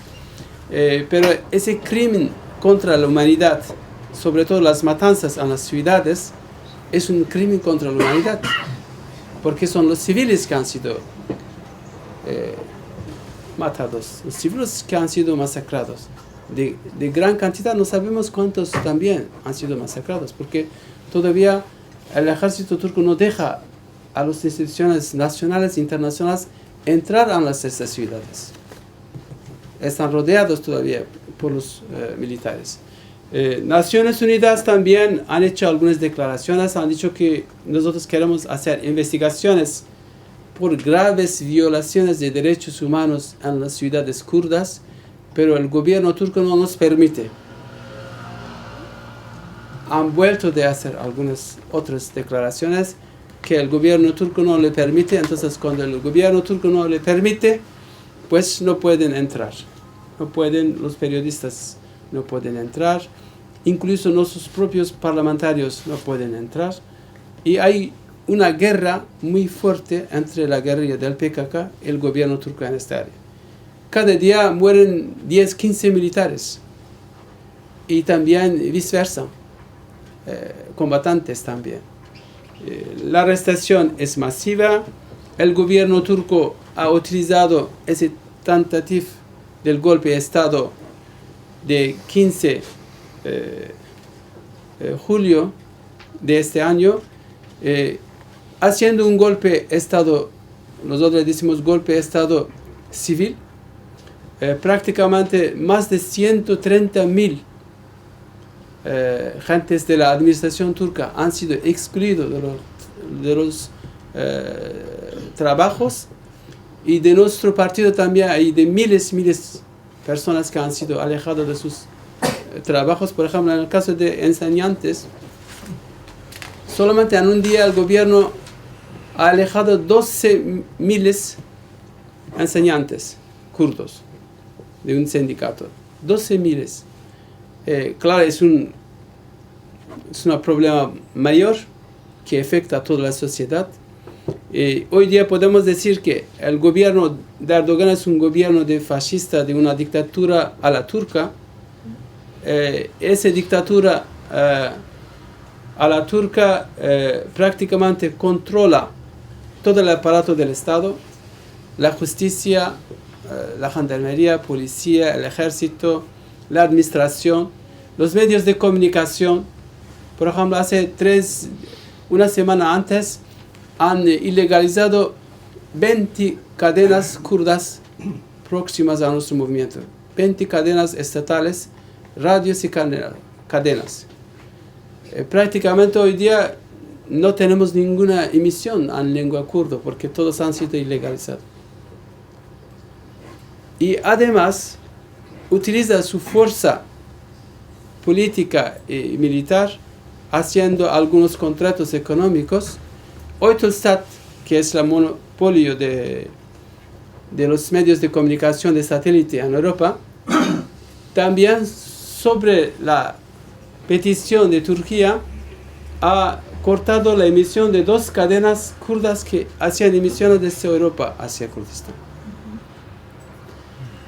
pero ese crimen contra la humanidad, sobre todo las matanzas en las ciudades, es un crimen contra la humanidad, porque son los civiles que han sido matados, los civiles que han sido masacrados. De gran cantidad, no sabemos cuántos también han sido masacrados, porque todavía el ejército turco no deja a las instituciones nacionales e internacionales entrar a estas ciudades. Están rodeados todavía por los militares. Naciones Unidas también han hecho algunas declaraciones, han dicho que nosotros queremos hacer investigaciones por graves violaciones de derechos humanos en las ciudades kurdas, pero el gobierno turco no nos permite. Han vuelto de hacer algunas otras declaraciones que el gobierno turco no le permite. Entonces, cuando el gobierno turco no le permite, pues no pueden entrar. No pueden, los periodistas no pueden entrar, incluso nuestros propios parlamentarios no pueden entrar. Y hay una guerra muy fuerte entre la guerrilla del PKK y el gobierno turco en esta área. Cada día mueren 10, 15 militares, y también viceversa, combatantes también. La arrestación es masiva. El gobierno turco ha utilizado ese tentativa del golpe de Estado de 15 de julio de este año, haciendo un golpe de Estado, nosotros decimos golpe de Estado civil. Prácticamente más de 130.000 gentes de la administración turca han sido excluidos de los trabajos, y de nuestro partido también hay de miles de personas que han sido alejadas de sus trabajos. Por ejemplo, en el caso de enseñantes, solamente en un día el gobierno ha alejado 12.000 enseñantes kurdos de un sindicato. 12.000. Claro, es un problema mayor que afecta a toda la sociedad. Hoy día podemos decir que el gobierno de Erdogan es un gobierno fascista, de una dictadura a la turca. Esa dictadura a la turca prácticamente controla todo el aparato del Estado, la justicia, la gendarmería, policía, el ejército, la administración, los medios de comunicación. Por ejemplo, una semana antes han ilegalizado 20 cadenas kurdas próximas a nuestro movimiento, 20 cadenas estatales, radios y cadenas. Prácticamente hoy día no tenemos ninguna emisión en lengua kurdo porque todos han sido ilegalizados. Y además utiliza su fuerza política y militar haciendo algunos contratos económicos. Eutelsat, que es el monopolio de los medios de comunicación de satélite en Europa, también sobre la petición de Turquía ha cortado la emisión de 2 cadenas kurdas que hacían emisiones desde Europa hacia Kurdistán.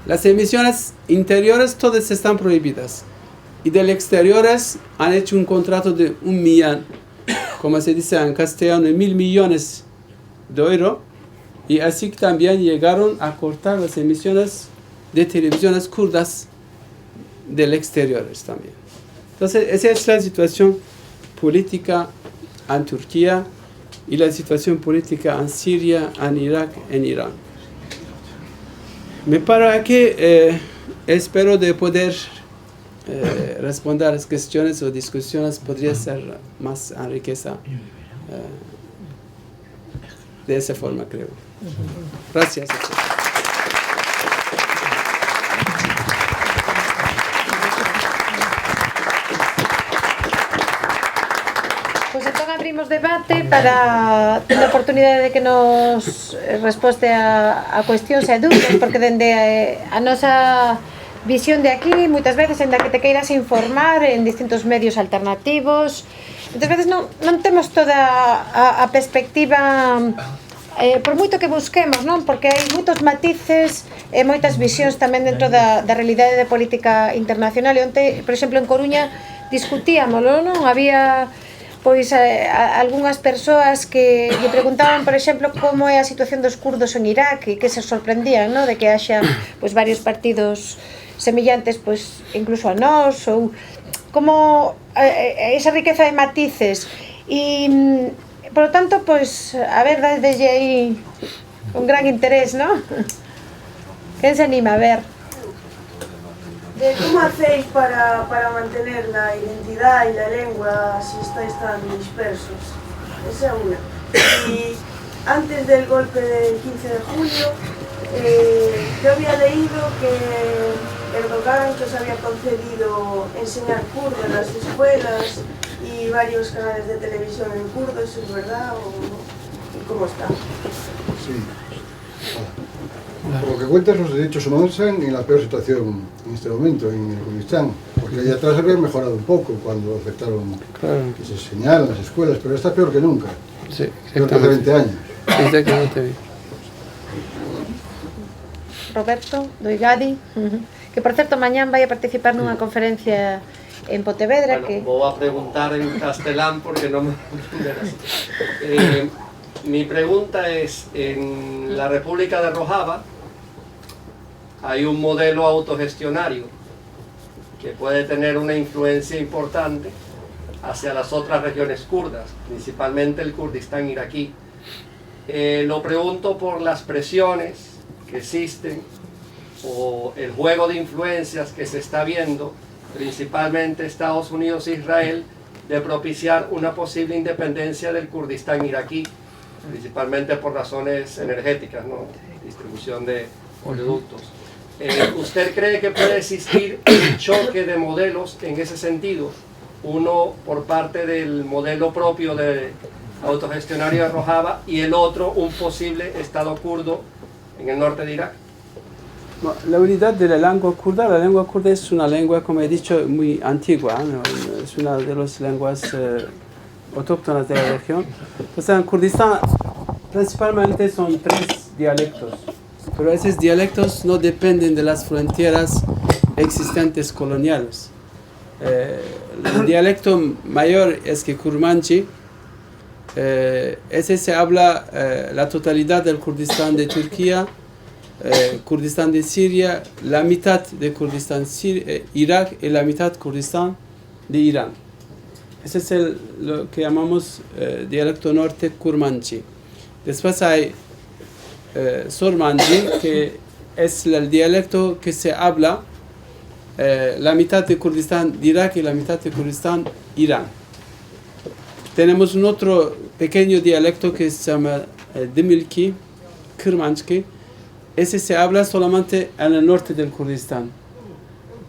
Las emisiones interiores todas están prohibidas y del exteriores han hecho un contrato de 1 millón, como se dice en castellano, 1.000 millones de euros, y así también llegaron a cortar las emisiones de televisiones kurdas del exterior también. Entonces, esa es la situación política en Turquía y la situación política en Siria, en Irak, en Irán. Me paro aquí, espero de poder responder a las cuestiones o discusiones, podría ser más enriquecida de esa forma, creo. Gracias. Pues entón abrimos debate para ter a oportunidade de que nos resposte a cuestións e dúbidas, porque dende a nosa visión de aquí, moitas veces, en da que te queiras informar en distintos medios alternativos, moitas veces non temos toda a perspectiva, por moito que busquemos, non? Porque hai moitos matices e moitas visións tamén dentro da realidade de política internacional. E onte, por exemplo, en Coruña discutíamolo, non? Había pois algunhas persoas que lle preguntaban, por exemplo, como é a situación dos kurdos en Irak e que se sorprendían, non? De que haxa pois varios partidos semellantes, pois incluso a nós, ou como esa riqueza de matices. E por lo tanto, pois a ver, desde aí un gran interés, non? Quen se anima a ver? De cómo hacéis para mantener la identidad y la lengua si estáis tan dispersos. Esa es una. Y antes del golpe del 15 de julio, yo había leído que Erdogan que os había concedido enseñar kurdo en las escuelas y varios canales de televisión en kurdo. ¿Eso es verdad o no? ¿Y cómo está? Sí. Por lo que cuentas, los derechos humanos están en la peor situación en este momento en el Kurdistán, porque allá atrás habían mejorado un poco cuando aceptaron que se enseñaran las escuelas, pero está peor que nunca. Sí, peor que hace 20 años. Exactamente. Roberto, do IGADI, que por certo mañán vai a participar nunha conferencia en Pontevedra. Bueno, que voy a preguntar en castelán porque no me entenderás. Mi pregunta es, en la República de Rojava hay un modelo autogestionario que puede tener una influencia importante hacia las otras regiones kurdas, principalmente el Kurdistán iraquí. Lo pregunto por las presiones que existen o el juego de influencias que se está viendo, principalmente Estados Unidos e Israel, de propiciar una posible independencia del Kurdistán iraquí, principalmente por razones energéticas, ¿no? Distribución de oleoductos. ¿Usted cree que puede existir un choque de modelos en ese sentido? Uno por parte del modelo propio de autogestionario de Rojava y el otro un posible Estado kurdo en el norte de Irak. La unidad de la lengua kurda es una lengua, como he dicho, muy antigua, ¿no? Es una de las lenguas autóctonas de la región. Pues en Kurdistán principalmente son 3 dialectos, pero esos dialectos no dependen de las fronteras existentes coloniales. El dialecto mayor es que Kurmanchi, ese se habla la totalidad del Kurdistán de Turquía, Kurdistán de Siria, la mitad de Kurdistán Irak y la mitad Kurdistán de Irán. Ese es lo que llamamos dialecto norte Kurmanchi. Después hay Sormanji, que es el dialecto que se habla la mitad de Kurdistán de Irak y la mitad de Kurdistán Irán. tenemos un otro pequeño dialecto que se llama Demilki, Kırmançki. Ese se habla solamente en el norte del Kurdistán.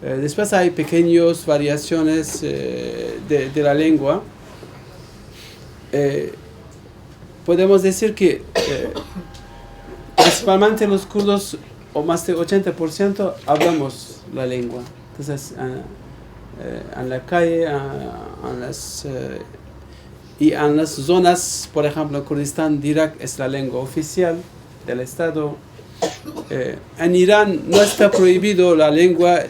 Después hay pequeñas variaciones de la lengua. Podemos decir que principalmente los kurdos, o más del 80%, hablamos la lengua. Entonces, en la calle, y en las zonas, por ejemplo, Kurdistán de Irak es la lengua oficial del Estado. En Irán no está prohibido la lengua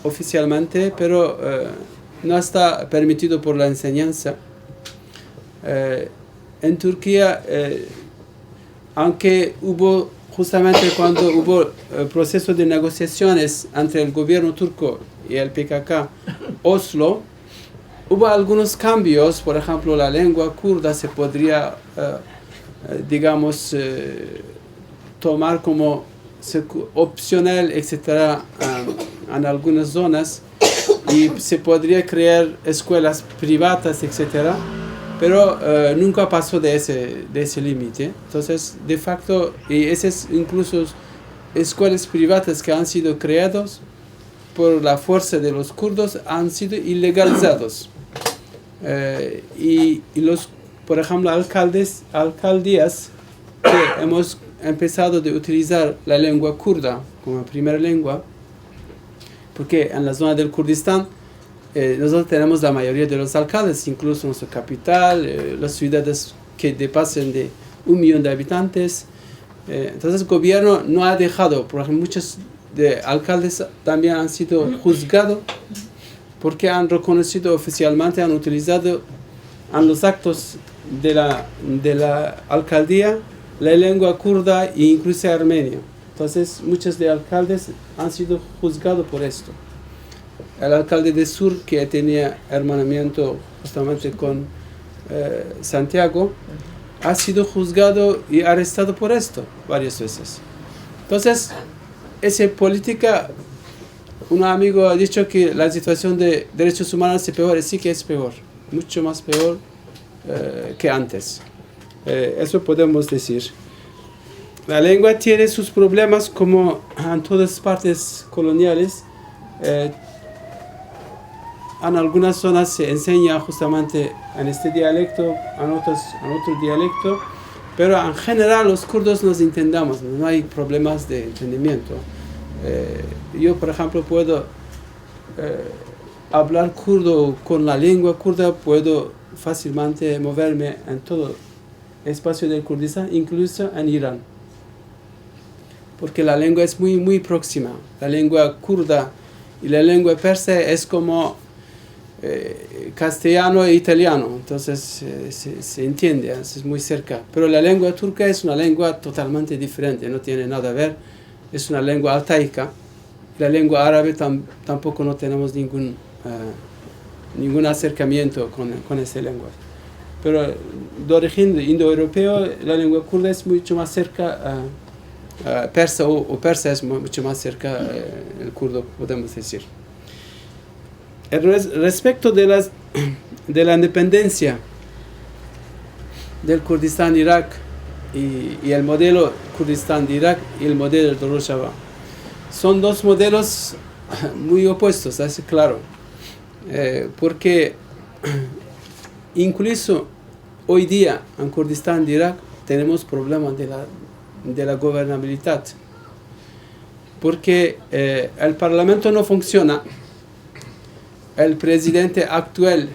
oficialmente, pero no está permitido por la enseñanza. En Turquía, aunque hubo, justamente cuando hubo proceso de negociaciones entre el gobierno turco y el PKK, Oslo, hubo algunos cambios. Por ejemplo, la lengua kurda se podría, digamos, tomar como opcional, etc., en algunas zonas, y se podría crear escuelas privadas, etc., pero nunca pasó de ese límite. Entonces, de facto, y esas incluso escuelas privadas que han sido creadas por la fuerza de los kurdos han sido ilegalizados. Y los, por ejemplo, alcaldías que hemos empezado a utilizar la lengua kurda como primera lengua, porque en la zona del Kurdistán nosotros tenemos la mayoría de los alcaldes, incluso nuestra capital, las ciudades que pasan de 1 millón de habitantes. Entonces el gobierno no ha dejado, por ejemplo, muchos de alcaldes también han sido juzgados porque han reconocido oficialmente, han utilizado en los actos de la alcaldía la lengua kurda e incluso armenio. Entonces muchos de alcaldes han sido juzgados por esto. El alcalde de Sur, que tenía hermanamiento justamente con Santiago, ha sido juzgado y arrestado por esto varias veces. Entonces, esa política, un amigo ha dicho que la situación de derechos humanos es peor, sí que es peor, mucho más peor que antes. Eso podemos decir. La lengua tiene sus problemas como en todas partes coloniales. En algunas zonas se enseña justamente en este dialecto, en otro dialecto, pero en general los kurdos nos entendamos, no hay problemas de entendimiento. Yo, por ejemplo, puedo hablar kurdo con la lengua kurda, puedo fácilmente moverme en todo el espacio del Kurdistán, incluso en Irán, porque la lengua es muy, muy próxima. La lengua kurda y la lengua persa es como castellano e italiano, entonces se entiende, es muy cerca. Pero la lengua turca es una lengua totalmente diferente, no tiene nada que ver, es una lengua altaica. La lengua árabe tampoco no tenemos ningún acercamiento con esa lengua. Pero de origen indoeuropeo, la lengua kurda es mucho más cerca a persa, o persa es mucho más cerca el kurdo, podemos decir. Respecto de la independencia del Kurdistán de Irak y el modelo Kurdistán de Irak y el modelo de Rojava, son dos modelos muy opuestos, es claro, porque incluso hoy día en Kurdistán de Irak tenemos problemas de la gobernabilidad, porque el parlamento no funciona. El presidente actual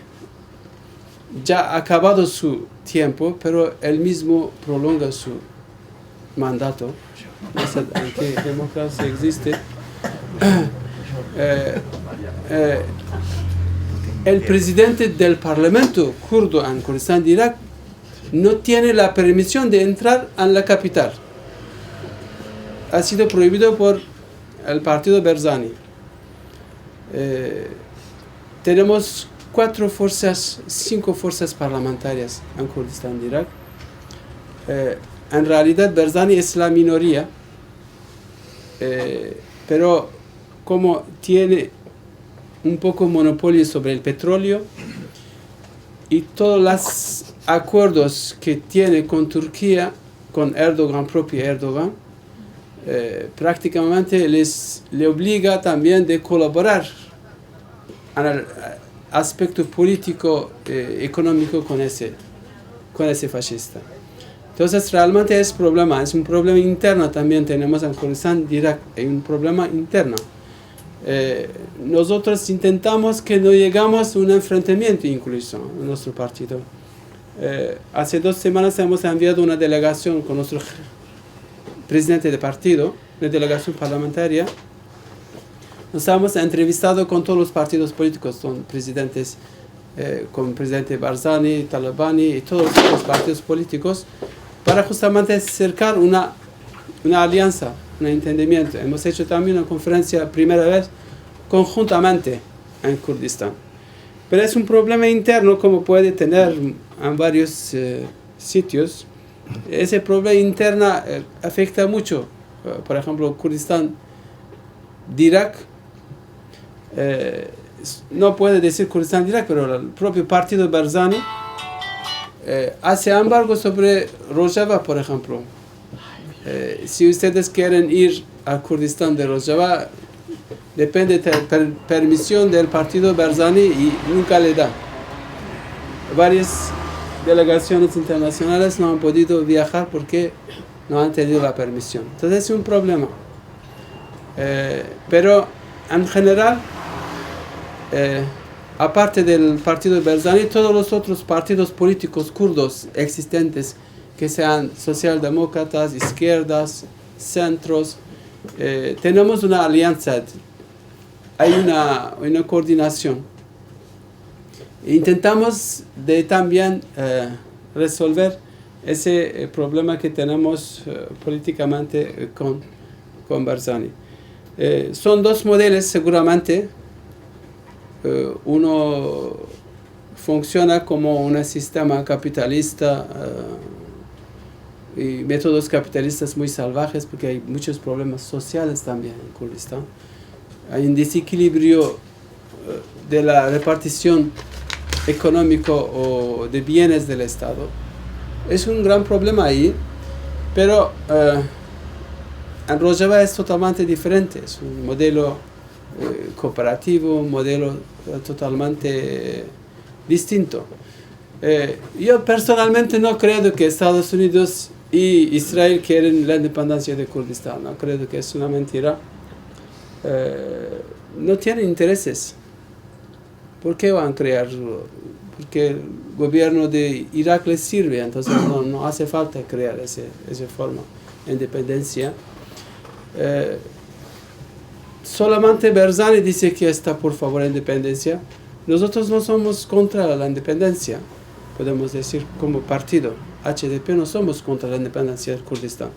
ya ha acabado su tiempo, pero él mismo prolonga su mandato. No sé en qué democracia existe. El presidente del parlamento kurdo en Kurdistán de Irak no tiene la permisión de entrar en la capital. Ha sido prohibido por el partido Barzani. Tenemos 5 fuerzas parlamentarias en Kurdistán de Irak. En realidad Barzani es la minoría, pero como tiene un poco monopolio sobre el petróleo y todas las acuerdos que tiene con Turquía, con Erdogan, propio Erdogan, prácticamente le obliga también de colaborar en el aspecto político, económico con ese fascista. Entonces realmente es un problema interno también tenemos en Kurdistán de Irak, hay un problema interno. Nosotros intentamos que no llegamos a un enfrentamiento incluso en nuestro partido. Hace 2 semanas hemos enviado una delegación con nuestro presidente de partido, una delegación parlamentaria. Nos hemos entrevistado con todos los partidos políticos, con presidentes, con el presidente Barzani, Talabani y todos los partidos políticos, para justamente acercar una alianza, un entendimiento. Hemos hecho también una conferencia primera vez conjuntamente en Kurdistán. Pero es un problema interno como puede tener en varios sitios. Ese problema interno afecta mucho, por ejemplo, Kurdistán de Irak. No puede decir Kurdistán de Irak, pero el propio partido Barzani hace embargo sobre Rojava, por ejemplo. Si ustedes quieren ir a Kurdistán de Rojava, depende de permisión del partido Barzani y nunca le da. Varias delegaciones internacionales no han podido viajar porque no han tenido la permisión. Entonces es un problema. Pero en general, aparte del partido Barzani, todos los otros partidos políticos kurdos existentes, que sean socialdemócratas, izquierdas, centros, tenemos una alianza, hay una coordinación. Intentamos también resolver ese problema que tenemos políticamente con Barzani. Son 2 modelos seguramente. Uno funciona como un sistema capitalista y métodos capitalistas muy salvajes porque hay muchos problemas sociales también en Kurdistán. Hay un desequilibrio de la repartición económico o de bienes del Estado. Es un gran problema ahí, pero en Rojava es totalmente diferente. Es un modelo cooperativo, un modelo totalmente distinto. Yo personalmente no creo que Estados Unidos y Israel quieren la independencia de Kurdistán. No creo que es una mentira. No tienen intereses. ¿Por qué van a crear? Porque el gobierno de Irak les sirve, entonces no hace falta crear esa forma de independencia. Solamente Barzani dice que está por favor de la independencia. Nosotros no somos contra la independencia, podemos decir como partido. HDP no somos contra la independencia del Kurdistán.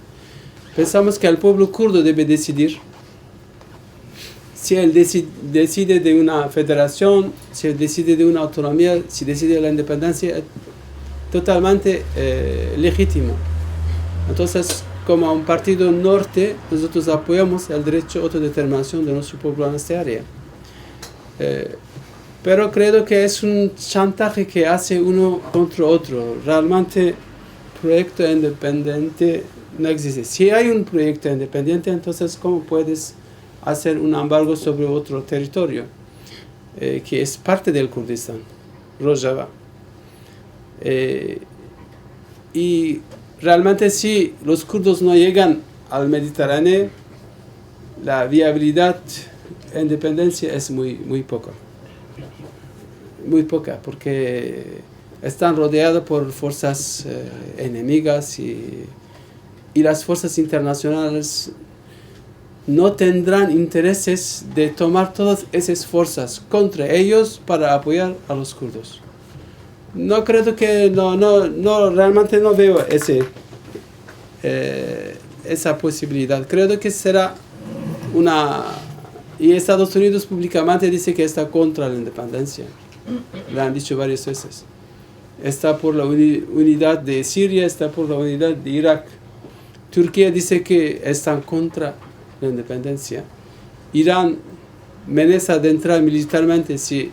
Pensamos que el pueblo kurdo debe decidir. Si él decide de una federación, si él decide de una autonomía, si decide de la independencia, es totalmente legítimo. Entonces, como un partido norte, nosotros apoyamos el derecho a autodeterminación de nuestro pueblo en esta área. Pero creo que es un chantaje que hace uno contra otro. Realmente, proyecto independiente no existe. Si hay un proyecto independiente, entonces, ¿cómo puedes hacer un embargo sobre otro territorio que es parte del Kurdistán, Rojava? Y realmente si los kurdos no llegan al Mediterráneo, la viabilidad de independencia es muy poca. Muy poca, porque están rodeados por fuerzas enemigas y las fuerzas internacionales no tendrán intereses de tomar todas esas fuerzas contra ellos para apoyar a los kurdos. No creo que, realmente no veo esa posibilidad. Creo que será y Estados Unidos públicamente dice que está contra la independencia. Lo han dicho varias veces. Está por la unidad de Siria, está por la unidad de Irak. Turquía dice que están contra la independencia. Irán amenaza de entrar militarmente si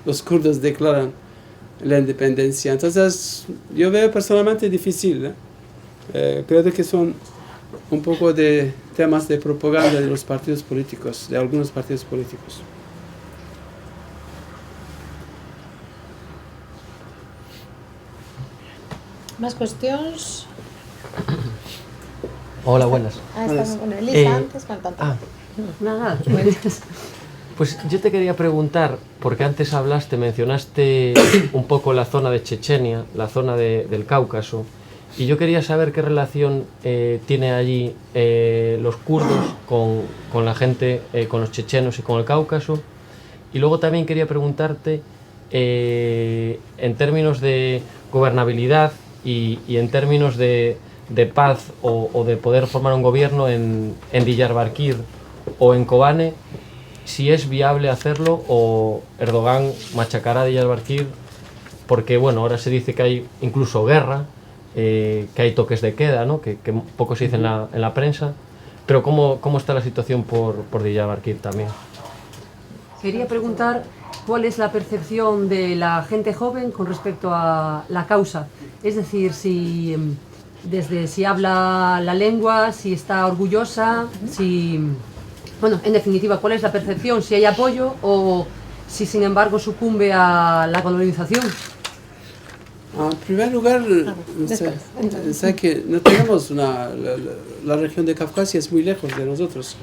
los kurdos declaran la independencia. Entonces, yo veo personalmente difícil. Creo que son un poco de temas de propaganda de los partidos políticos, de algunos partidos políticos. Más cuestiones. Hola, buenas. Estamos con Elisa antes, con tanto. Nada, Pues yo te quería preguntar, porque antes mencionaste un poco la zona de Chechenia, la zona del Cáucaso, y yo quería saber qué relación tiene allí los kurdos con la gente, con los chechenos y con el Cáucaso. Y luego también quería preguntarte, en términos de gobernabilidad y en términos de paz o de poder formar un gobierno en Diyarbakir o en Kobane, si es viable hacerlo o Erdogan machacará a Diyarbakir, porque bueno, ahora se dice que hay incluso guerra, que hay toques de queda, ¿no? que poco se dice en la prensa, pero ¿cómo está la situación por Diyarbakir también? quería preguntar cuál es la percepción de la gente joven con respecto a la causa. Es decir, si habla la lengua, si está orgullosa, bueno, en definitiva, ¿cuál es la percepción? Si hay apoyo o si, sin embargo, sucumbe a la colonización. En primer lugar, sé que no tenemos la región de Caucasia es muy lejos de nosotros,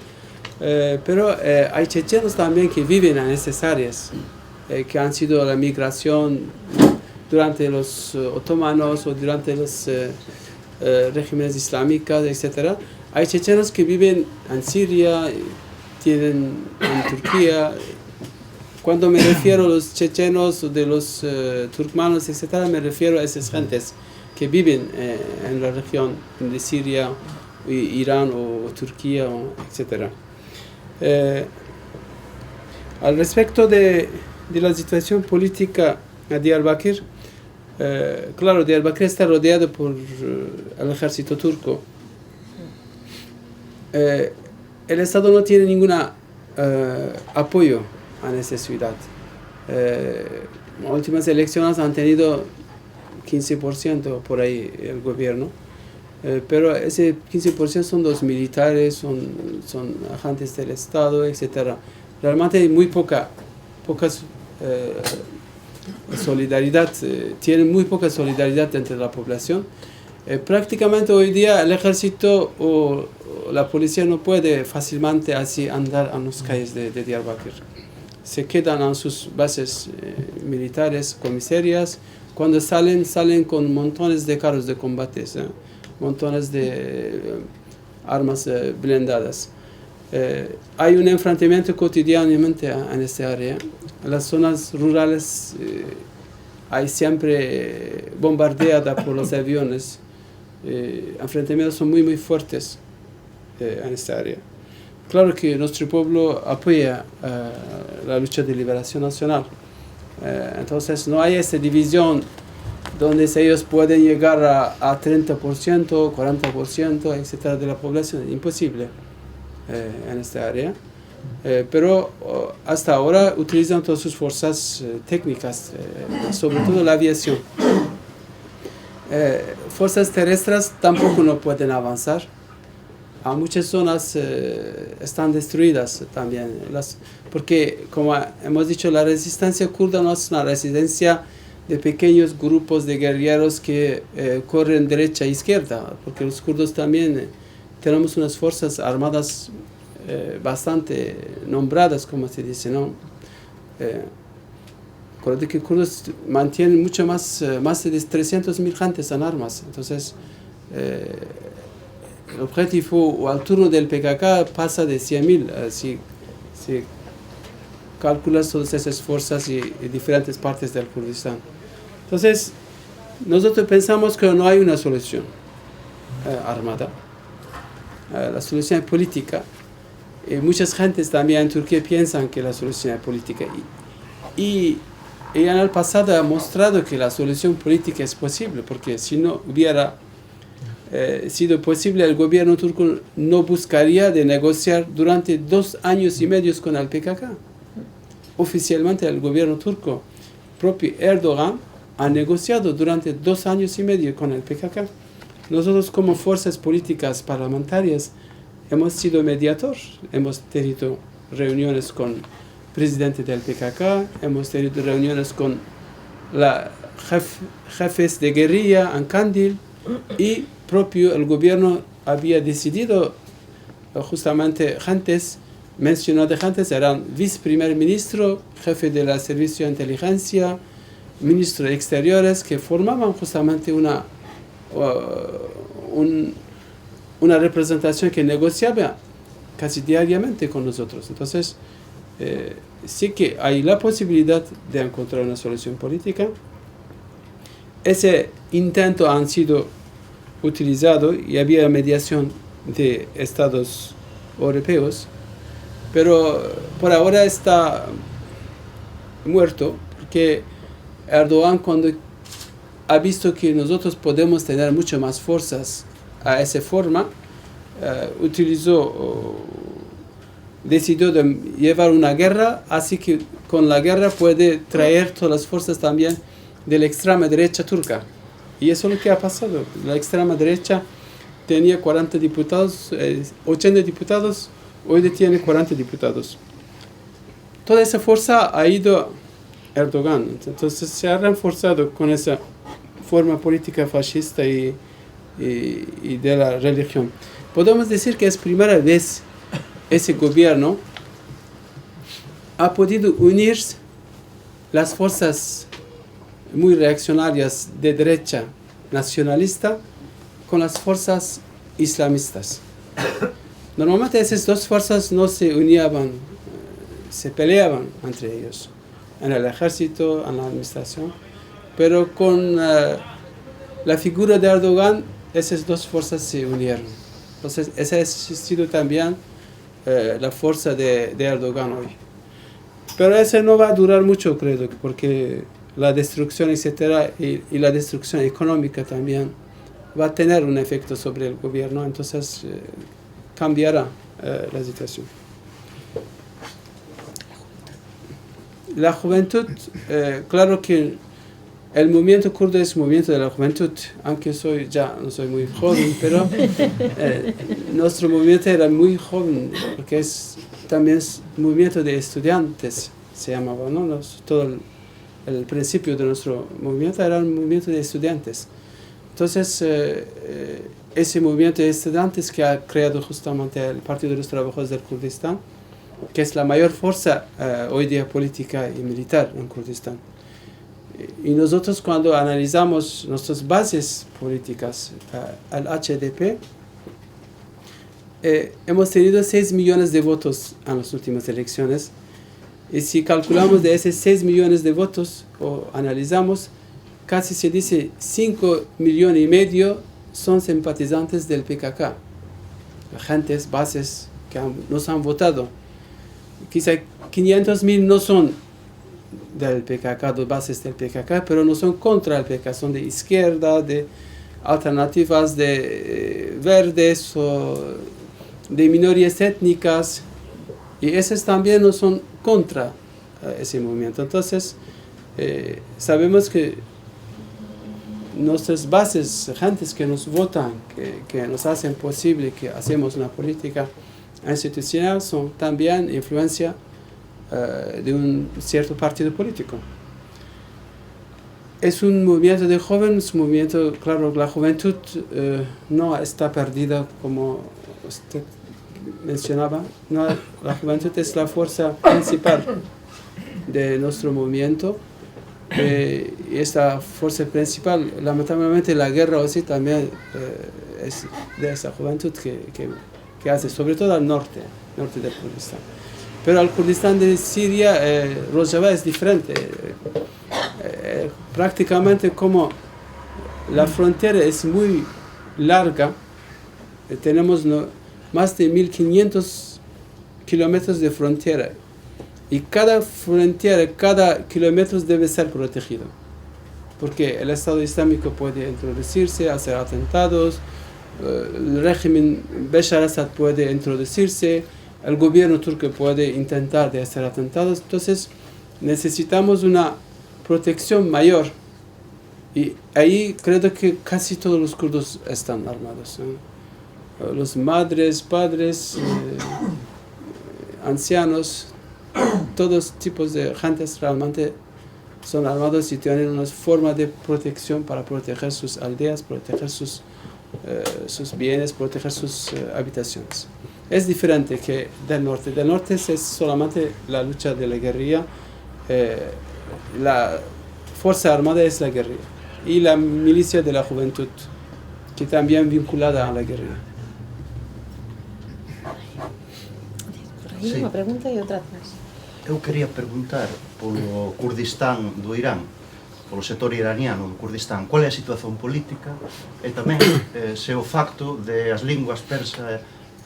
pero hay chechenos también que viven en estas áreas, que han sido la migración durante los otomanos o durante los regímenes islámicos, etc. Hay chechenos que viven en Siria, tienen en Turquía. Cuando me refiero a los chechenos, de los turkmanos, etc., me refiero a esas gentes que viven en la región de Siria, Irán o Turquía, etc. Al respecto de la situación política de Diyarbakir, claro, Diyarbakir está rodeado por el ejército turco. El Estado no tiene ningún apoyo en esa ciudad. Las últimas elecciones han tenido 15% por ahí el gobierno, pero ese 15% son los militares, son agentes del Estado, etc. Realmente hay muy poca solidaridad, tienen muy poca solidaridad entre la población. Prácticamente hoy día el ejército o la policía no puede fácilmente así andar en las calles de Diyarbakir. Se quedan en sus bases militares, comisarias. Cuando salen con montones de carros de combate, montones de armas blindadas. Hay un enfrentamiento cotidianamente en esta área. En las zonas rurales hay siempre bombardeada por los aviones. Enfrentamientos son muy fuertes en esta área. Claro que nuestro pueblo apoya la lucha de liberación nacional. Entonces no hay esa división donde ellos pueden llegar a 30%, 40%, etc. de la población. Imposible en esta área. Pero hasta ahora utilizan todas sus fuerzas técnicas, sobre todo la aviación. Fuerzas terrestres tampoco no pueden avanzar. A muchas zonas están destruidas también, porque como hemos dicho, la resistencia kurda no es una resistencia de pequeños grupos de guerrilleros que corren derecha e izquierda, porque los kurdos también tenemos unas fuerzas armadas bastante nombradas, como se dice, ¿no? Recuerdo que kurdos mantienen mucho más de 300.000 gentes en armas, entonces el objetivo o el turno del PKK pasa de 100.000 si calculas todas esas fuerzas y diferentes partes del Kurdistán. Entonces, nosotros pensamos que no hay una solución armada. La solución es política. Muchas gentes también en Turquía piensan que la solución es política. Y en el pasado ha mostrado que la solución política es posible, porque si no hubiera sido posible, el gobierno turco no buscaría de negociar durante 2 años y medio con el PKK. Oficialmente el gobierno turco, propio Erdogan, ha negociado durante 2 años y medio con el PKK. Nosotros como fuerzas políticas parlamentarias hemos sido mediadores, hemos tenido reuniones con el presidente del PKK, hemos tenido reuniones con los jefes de guerrilla en Kandil y propio el gobierno había decidido justamente mencionados eran viceprimer ministro, jefe de la servicio de inteligencia, ministro de exteriores que formaban justamente una representación que negociaba casi diariamente con nosotros. Entonces, sí que hay la posibilidad de encontrar una solución política. Ese intento han sido utilizado y había mediación de estados europeos, pero por ahora está muerto porque Erdogan, cuando ha visto que nosotros podemos tener mucho más fuerzas a esa forma, decidió de llevar una guerra, así que con la guerra puede traer todas las fuerzas también de la extrema derecha turca. Y eso es lo que ha pasado. La extrema derecha tenía 40 diputados, 80 diputados, hoy tiene 40 diputados. Toda esa fuerza ha ido a Erdogan. Entonces se ha reforzado con esa forma política fascista y de la religión. Podemos decir que es primera vez ese gobierno ha podido unir las fuerzas muy reaccionarias de derecha nacionalista con las fuerzas islamistas. Normalmente esas dos fuerzas no se unían, se peleaban entre ellos, en el ejército, en la administración, pero con la figura de Erdogan, esas dos fuerzas se unieron. Entonces, esa ha sido también la fuerza de Erdogan hoy. Pero eso no va a durar mucho, creo, porque la destrucción, etcétera, y la destrucción económica también va a tener un efecto sobre el gobierno, entonces cambiará la situación. La juventud, claro que el movimiento kurdo es un movimiento de la juventud, aunque no soy muy joven, pero nuestro movimiento era muy joven, porque también es un movimiento de estudiantes, se llamaba, ¿no? Todo el principio de nuestro movimiento era un movimiento de estudiantes. Entonces, ese movimiento de estudiantes que ha creado justamente el Partido de los Trabajadores del Kurdistán, que es la mayor fuerza hoy día política y militar en Kurdistán. Y nosotros cuando analizamos nuestras bases políticas, al HDP, hemos tenido 6 millones de votos en las últimas elecciones. Y si calculamos de esos 6 millones de votos o analizamos, casi se dice 5,5 millones son simpatizantes del PKK. Gentes, bases que nos han votado. Quizá 500,000 no son del PKK, de bases del PKK, pero no son contra el PKK, son de izquierda, de alternativas de verdes o de minorías étnicas, y esas también no son contra ese movimiento. Entonces, sabemos que nuestras bases, gentes que nos votan, que nos hacen posible que hacemos una política institucional, son también influencia de un cierto partido político. Es un movimiento de jóvenes, un movimiento, claro, la juventud no está perdida como usted mencionaba. No, la juventud es la fuerza principal de nuestro movimiento. Y esta fuerza principal, lamentablemente la guerra así también es de esa juventud que hace, sobre todo al norte del Kurdistán. Pero al Kurdistán de Siria, Rojava es diferente. Prácticamente como la frontera es muy larga, tenemos más de 1.500 kilómetros de frontera. Y cada frontera, cada kilómetro debe ser protegido. Porque el Estado Islámico puede introducirse, hacer atentados, el régimen Bashar al-Assad puede introducirse, el gobierno turco puede intentar de hacer atentados. Entonces necesitamos una protección mayor Y ahí creo que casi todos los kurdos están armados. Los madres, padres, ancianos, todos tipos de gentes realmente son armados y tienen una forma de protección para proteger sus aldeas, proteger sus bienes, proteger sus habitaciones. Es diferente que del norte. Del norte es solamente la lucha de la guerrilla. La fuerza armada es la guerrilla. Y la milicia de la juventud, que también vinculada a la guerrilla. Sí. Unha pregunta e outra atrás. Eu quería preguntar polo Kurdistán do Irán, polo sector iraniano do Kurdistán, qual é a situación política e tamén se o facto de as linguas persa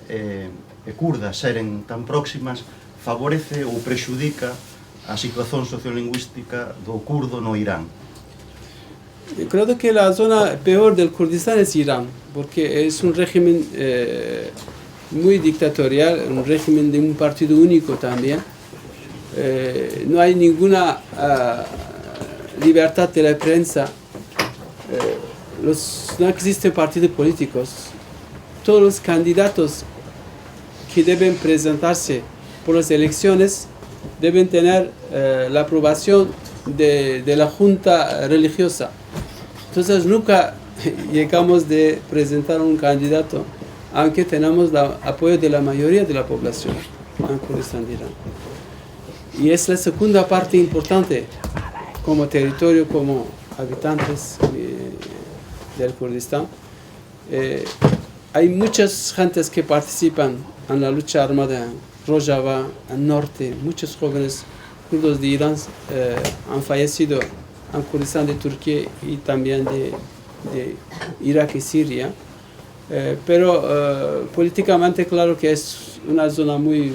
e kurda seren tan próximas favorece ou prexudica a situación sociolingüística do kurdo no Irán. Creo que la zona peor del Kurdistán es Irán, porque es un régimen muy dictatorial, un régimen de un partido único también. No hay ninguna libertad de la prensa, no existen partidos políticos. Todos los candidatos que deben presentarse por las elecciones deben tener la aprobación de la junta religiosa. Entonces nunca llegamos de presentar un candidato, aunque tenemos el apoyo de la mayoría de la población en Kurdistán de Irán. Y es la segunda parte importante como territorio, como habitantes del Kurdistán. Hay muchas gentes que participan en la lucha armada en Rojava, en el norte. Muchos jóvenes kurdos de Irán han fallecido en Kurdistán de Turquía y también de Irak y Siria. Pero políticamente claro que es una zona muy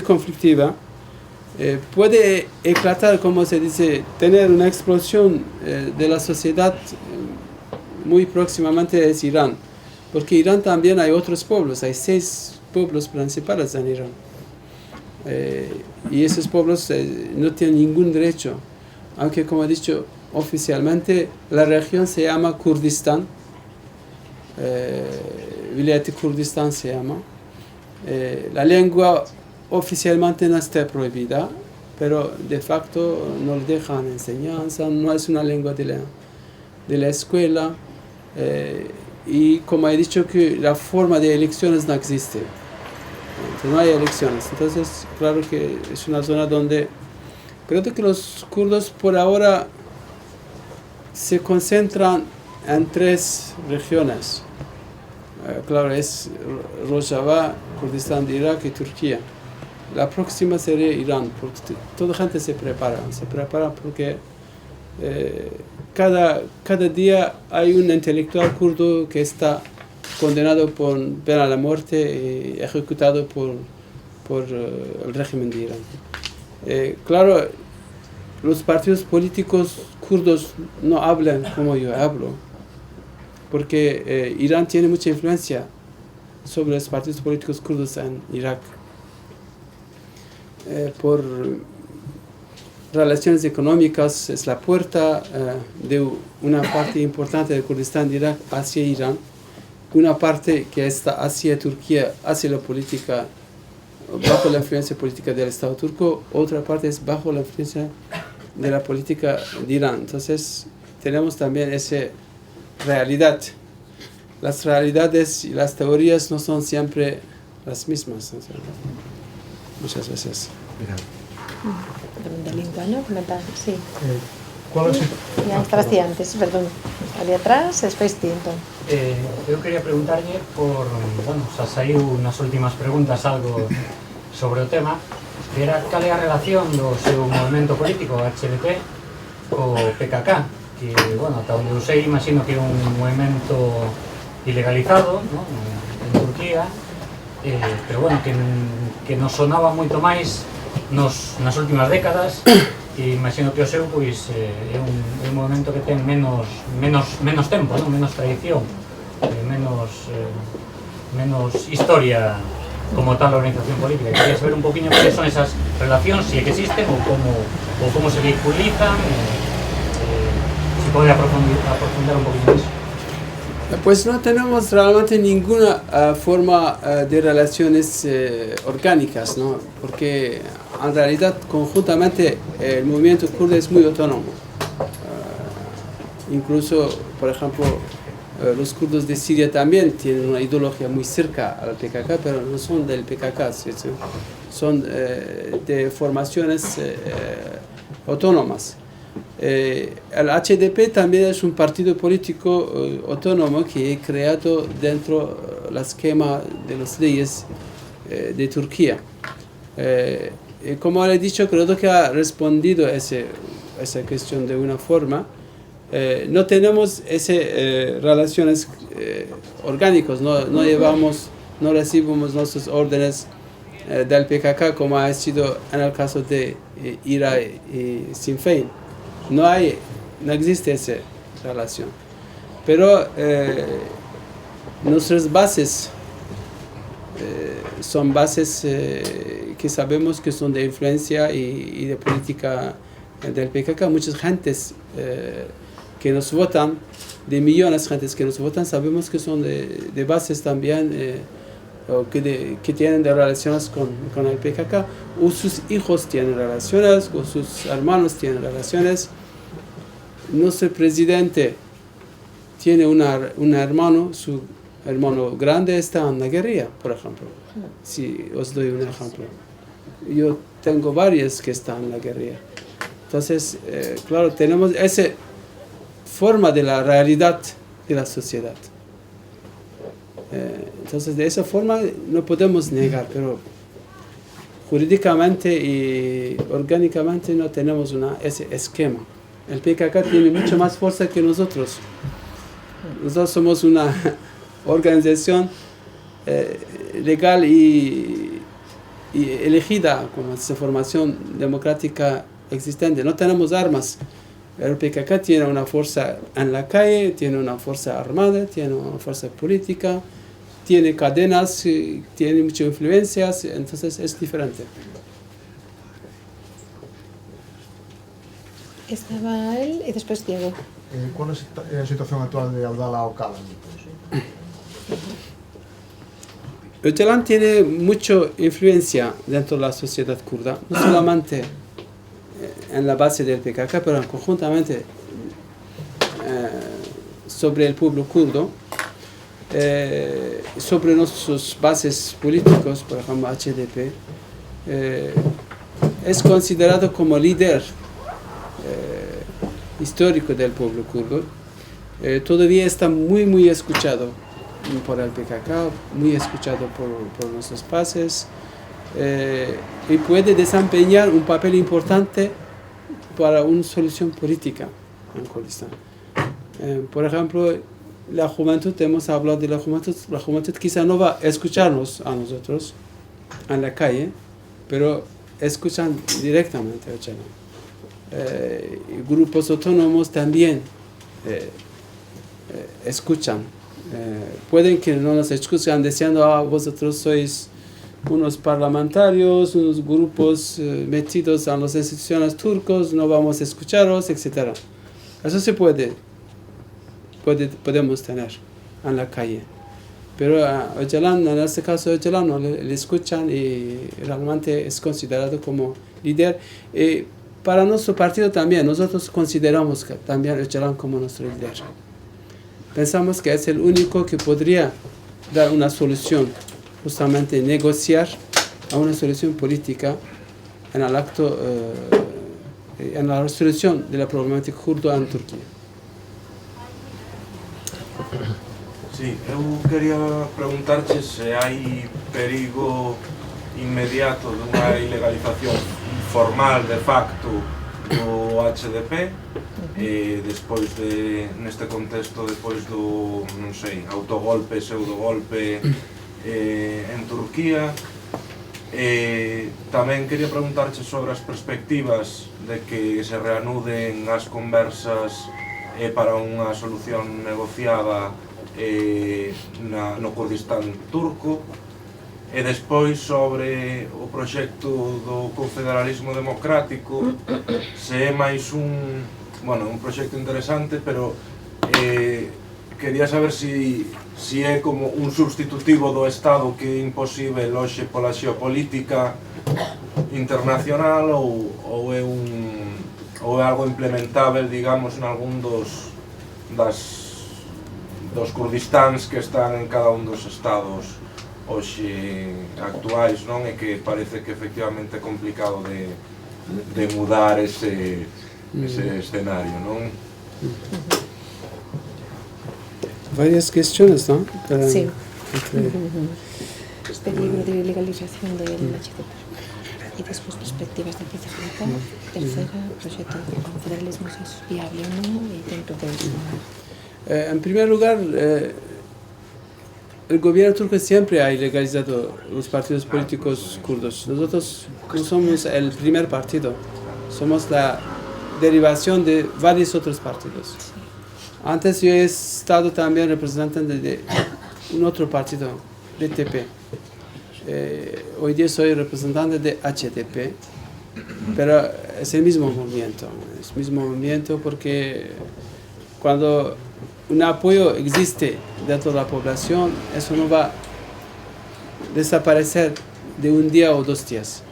conflictiva. Puede eclatar, como se dice, tener una explosión de la sociedad muy próximamente es Irán, porque Irán también hay otros pueblos, hay 6 pueblos principales en Irán, y esos pueblos no tienen ningún derecho, aunque como he dicho oficialmente la región se llama Kurdistán, Vilayet Kurdistán se llama. La lengua oficialmente no está prohibida, pero de facto no le dejan enseñanza, no es una lengua de la escuela, y como he dicho que la forma de elecciones no existe, entonces, no hay elecciones. Entonces claro que es una zona donde creo que los kurdos por ahora se concentran en 3 regiones. Claro, es Rojava, Kurdistán de Irak y Turquía. La próxima sería Irán, porque toda gente se prepara porque cada día hay un intelectual kurdo que está condenado por pena a la muerte y ejecutado por el régimen de Irán. Claro, los partidos políticos kurdos no hablan como yo hablo, porque Irán tiene mucha influencia sobre los partidos políticos kurdos en Irak. Por relaciones económicas es la puerta de una parte importante del Kurdistán de Irak hacia Irán, una parte que está hacia Turquía, hacia la política, bajo la influencia política del Estado turco, otra parte es bajo la influencia de la política de Irán. Entonces tenemos también esa realidad. Las realidades y las teorías no son siempre las mismas. Muchas veces. Pregunta limpa, ¿no? Comentar, sí. ¿Cuál es Ya estabas ti antes, perdón. Ali atrás, despois ti, entón. Eu quería preguntarlle por, bueno, xa saiu nas últimas preguntas algo sobre o tema, que era cal é a relación do seu movimento político, HDP, co PKK, que, bueno, ata onde eu sei, imagino que é un movimento ilegalizado, ¿no? En Turquía, pero, bueno, que nos sonaba moito máis nas últimas décadas, e imagino que o seu pois, é un movimento que ten menos tempo, non? Menos tradición, menos historia como tal a organización política. Quería saber un poquinho que son esas relacións, se é que existen, ou como se vehiculizan, pode aprofundar un poquito nisso. Pues no tenemos realmente ninguna forma de relaciones orgánicas, ¿no? Porque en realidad conjuntamente el movimiento kurdo es muy autónomo. Incluso, por ejemplo, los kurdos de Siria también tienen una ideología muy cerca al PKK, pero no son del PKK, son de formaciones autónomas. El HDP también es un partido político autónomo que he creado dentro del esquema de las leyes de Turquía. Como le he dicho, creo que ha respondido a esa cuestión de una forma. No tenemos esas relaciones orgánicas, no recibimos nuestras órdenes del PKK como ha sido en el caso de IRA y Sinn Féin. No existe esa relación. Pero nuestras bases son bases que sabemos que son de influencia y de política del PKK. Muchas gentes que nos votan, de millones de gentes que nos votan, sabemos que son de bases también o que tienen de relaciones con el PKK, o sus hijos tienen relaciones, o sus hermanos tienen relaciones. Nuestro presidente tiene un hermano, su hermano grande está en la guerrilla, por ejemplo. Si os doy un ejemplo. Yo tengo varios que están en la guerrilla. Entonces, claro, tenemos esa forma de la realidad de la sociedad. Entonces, de esa forma no podemos negar, pero jurídicamente y orgánicamente no tenemos ese esquema. El PKK tiene mucho más fuerza que nosotros. Nosotros somos una organización legal y elegida como esa formación democrática existente. No tenemos armas. El PKK tiene una fuerza en la calle, tiene una fuerza armada, tiene una fuerza política, tiene cadenas, tiene muchas influencias, entonces es diferente. Estaba él y después Diego. ¿Cuál es la situación actual de Abdallah Öcalan? Öcalan tiene mucha influencia dentro de la sociedad kurda, no solamente en la base del PKK, pero conjuntamente sobre el pueblo kurdo, sobre nuestras bases políticos, por ejemplo HDP, es considerado como líder histórico del pueblo kurdo. Todavía está muy escuchado por el PKK, muy escuchado por nuestras bases, y puede desempeñar un papel importante para una solución política en Kurdistán. Por ejemplo, la juventud, hemos hablado de la juventud quizá no va a escucharnos a nosotros en la calle, pero escuchan directamente a Öcalan. Grupos autónomos también escuchan. Pueden que no nos escuchan diciendo, vosotros sois unos parlamentarios, unos grupos metidos en las instituciones turcos, no vamos a escucharos, etc. Eso se podemos tener en la calle. Pero a Öcalan, en este caso Öcalan, no le escuchan y realmente es considerado como líder. Para nuestro partido también, nosotros consideramos también Öcalan como nuestro líder. Pensamos que es el único que podría dar una solución, justamente negociar a una solución política en el acto, en la resolución de la problemática kurda en Turquía. Sí, eu quería preguntarche se hai perigo inmediato dunha ilegalización formal de facto do HDP despois neste contexto despois do, non sei, autogolpe, pseudogolpe en Turquía. Tamén quería preguntarche sobre as perspectivas de que se reanuden as conversas para unha solución negociada no Kurdistán turco, e despois sobre o proxecto do confederalismo democrático, se é máis bueno, un proxecto interesante, pero quería saber si é como un substitutivo do Estado que é imposible hoxe pola xeopolítica internacional ou é algo implementável, digamos, en algún dos Kurdistáns que están en cada un dos estados hoxe actuais, non? E que parece que efectivamente é complicado de mudar ese escenario, non? Varias cuestiones, ¿no? Sí. Peligro de legalización del HDP. Y después perspectivas de accesibilidad. Tercera, proyecto de confederalismo si es viable o no, y dentro de eso. En primer lugar, el gobierno turco siempre ha ilegalizado los partidos políticos kurdos. Nosotros no somos el primer partido, somos la derivación de varios otros partidos. Antes yo he estado también representante de un otro partido, DTP. Hoy día soy representante de HDP, pero es el mismo movimiento. Es el mismo movimiento porque cuando un apoyo existe dentro de la población, eso no va a desaparecer de un día o 2 días.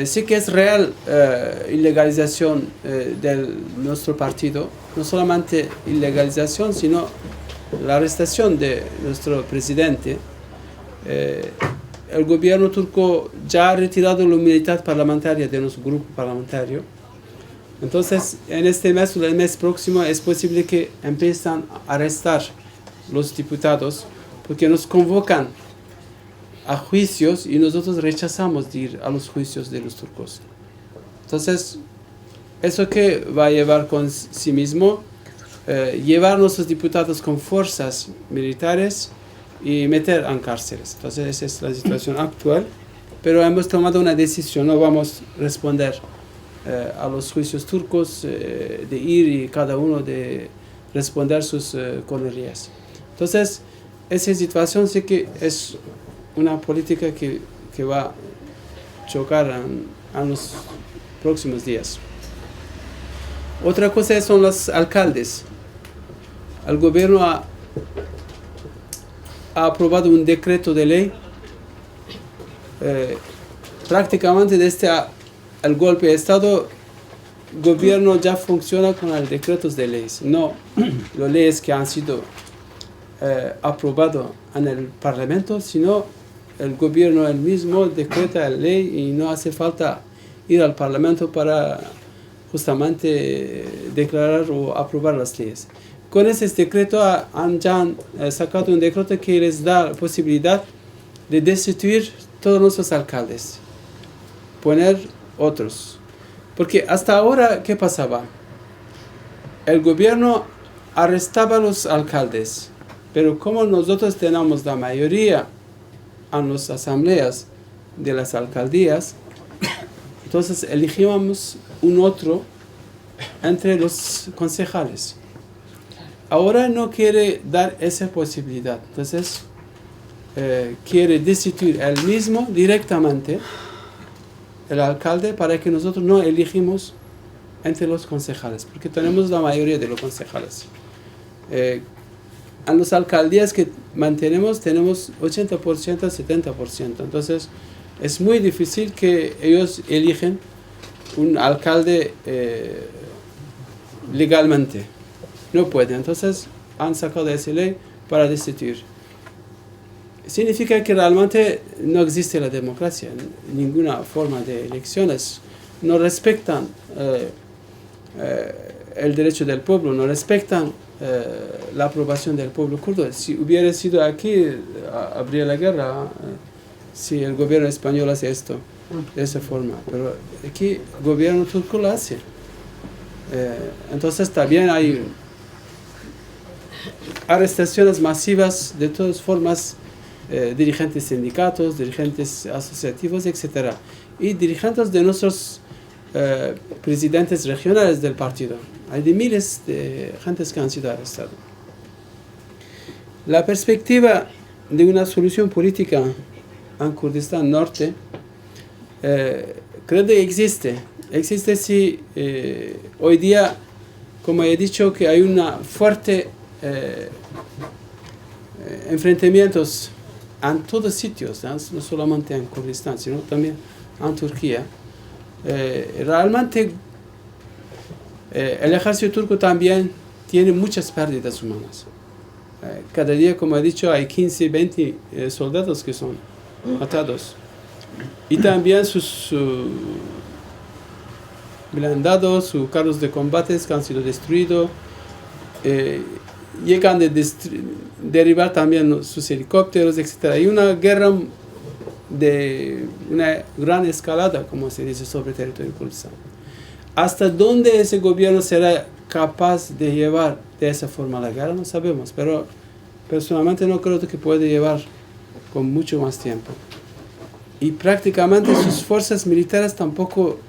Sí que es real ilegalización de nuestro partido, no solamente ilegalización, sino la arrestación de nuestro presidente. El gobierno turco ya ha retirado la inmunidad parlamentaria de nuestro grupo parlamentario. Entonces, en este mes o el mes próximo es posible que empiezan a arrestar los diputados porque nos convocan a juicios y nosotros rechazamos de ir a los juicios de los turcos. Entonces, ¿eso qué va a llevar con sí mismo? Llevar a nuestros diputados con fuerzas militares y meter en cárceles. Entonces, esa es la situación actual. Pero hemos tomado una decisión, no vamos a responder a los juicios turcos de ir y cada uno de responder sus condenas. Entonces, esa situación sí que es una política que va a chocar en los próximos días. Otra cosa son los alcaldes. El gobierno ha aprobado un decreto de ley prácticamente desde el golpe de Estado. El gobierno ya funciona con los decretos de leyes, no las leyes que han sido aprobadas en el Parlamento, sino el gobierno él mismo decreta la ley y no hace falta ir al Parlamento para justamente declarar o aprobar las leyes. Con ese decreto han sacado un decreto que les da la posibilidad de destituir todos nuestros alcaldes, poner otros. Porque hasta ahora, ¿qué pasaba? El gobierno arrestaba a los alcaldes, pero como nosotros tenemos la mayoría en las asambleas de las alcaldías, entonces elegíamos un otro entre los concejales. Ahora no quiere dar esa posibilidad, entonces quiere destituir él mismo directamente el alcalde para que nosotros no elegimos entre los concejales, porque tenemos la mayoría de los concejales. En las alcaldías que mantenemos tenemos 80%, 70%, entonces es muy difícil que ellos eligen un alcalde legalmente. No pueden, entonces han sacado esa ley para destituir. Significa que realmente no existe la democracia, ninguna forma de elecciones. No respetan el derecho del pueblo, no respetan la aprobación del pueblo kurdo. Si hubiera sido aquí, habría la guerra si el gobierno español hace esto de esa forma. Pero aquí el gobierno turco lo hace. Entonces también hay arrestaciones masivas de todas formas, dirigentes sindicatos, dirigentes asociativos, etc. Y dirigentes de nuestros presidentes regionales del partido. Hay de miles de gentes que han sido arrestados. La perspectiva de una solución política en Kurdistán Norte creo que existe. Existe si hoy día como he dicho, que hay una fuerte enfrentamientos en todos sitios, no solamente en Kurdistán, sino también en Turquía. Realmente el ejército turco también tiene muchas pérdidas humanas. Cada día, como he dicho, hay 15, 20 soldados que son matados. Y también sus blindados, sus carros de combate que han sido destruidos. Llegan a derribar también sus helicópteros, etc. Hay una guerra de una gran escalada, como se dice, sobre el territorio kurdistán. ¿Hasta dónde ese gobierno será capaz de llevar de esa forma la guerra? No sabemos, pero personalmente no creo que pueda llevar con mucho más tiempo. Y prácticamente sus fuerzas militares tampoco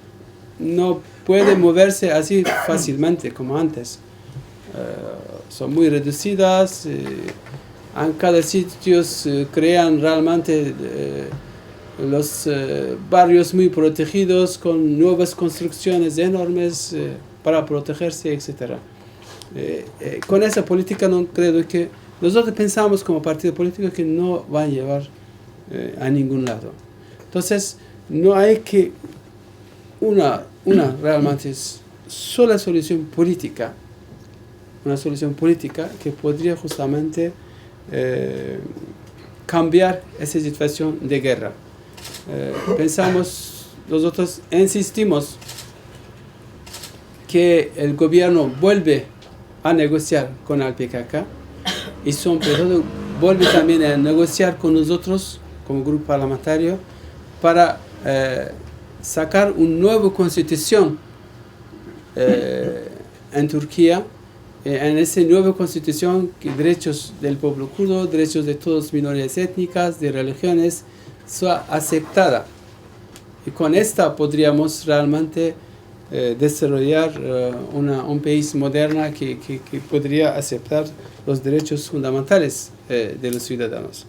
no pueden moverse así fácilmente como antes. Son muy reducidas, en cada sitio crean realmente los barrios muy protegidos con nuevas construcciones enormes para protegerse, etc. Con esa política no creo que nosotros pensamos como partido político que no va a llevar a ningún lado. Entonces no hay que una realmente sola solución política, una solución política que podría justamente cambiar esa situación de guerra. Pensamos, nosotros insistimos que el gobierno vuelve a negociar con el PKK y sobre todo vuelve también a negociar con nosotros como grupo parlamentario para sacar una nueva constitución en Turquía. En esa nueva constitución, que derechos del pueblo kurdo, derechos de todas las minorías étnicas, de religiones, sea aceptada. Y con esta podríamos realmente desarrollar un país moderno que podría aceptar los derechos fundamentales de los ciudadanos.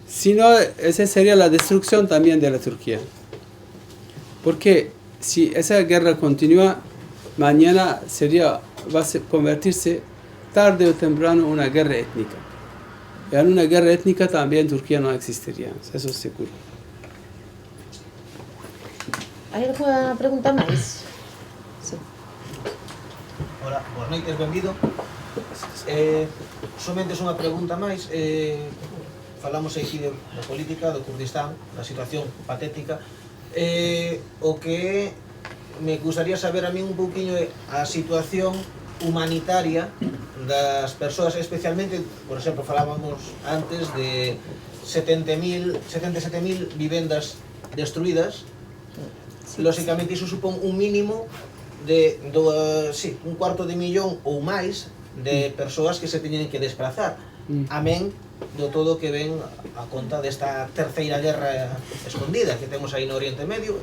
Si no, esa sería la destrucción también de la Turquía. Porque si esa guerra continúa, mañana va a convertirse tarde o temprano en una guerra étnica. Y en una guerra étnica también Turquía no existiría, eso es seguro. Hai alguna pregunta máis? Sí. Hola, boas noites, benvido. Somente é unha pregunta máis. Falamos aquí da política do Kurdistán, da situación patética. O que me gustaría saber a mí un pouquiño a situación humanitaria das persoas, especialmente, por exemplo, falábamos antes de 77.000 vivendas destruídas. Lógicamente iso supón un mínimo de un cuarto de millón ou máis de persoas que se teñen que desplazar, amén do todo que ven a conta desta terceira guerra escondida que temos aí no Oriente Medio.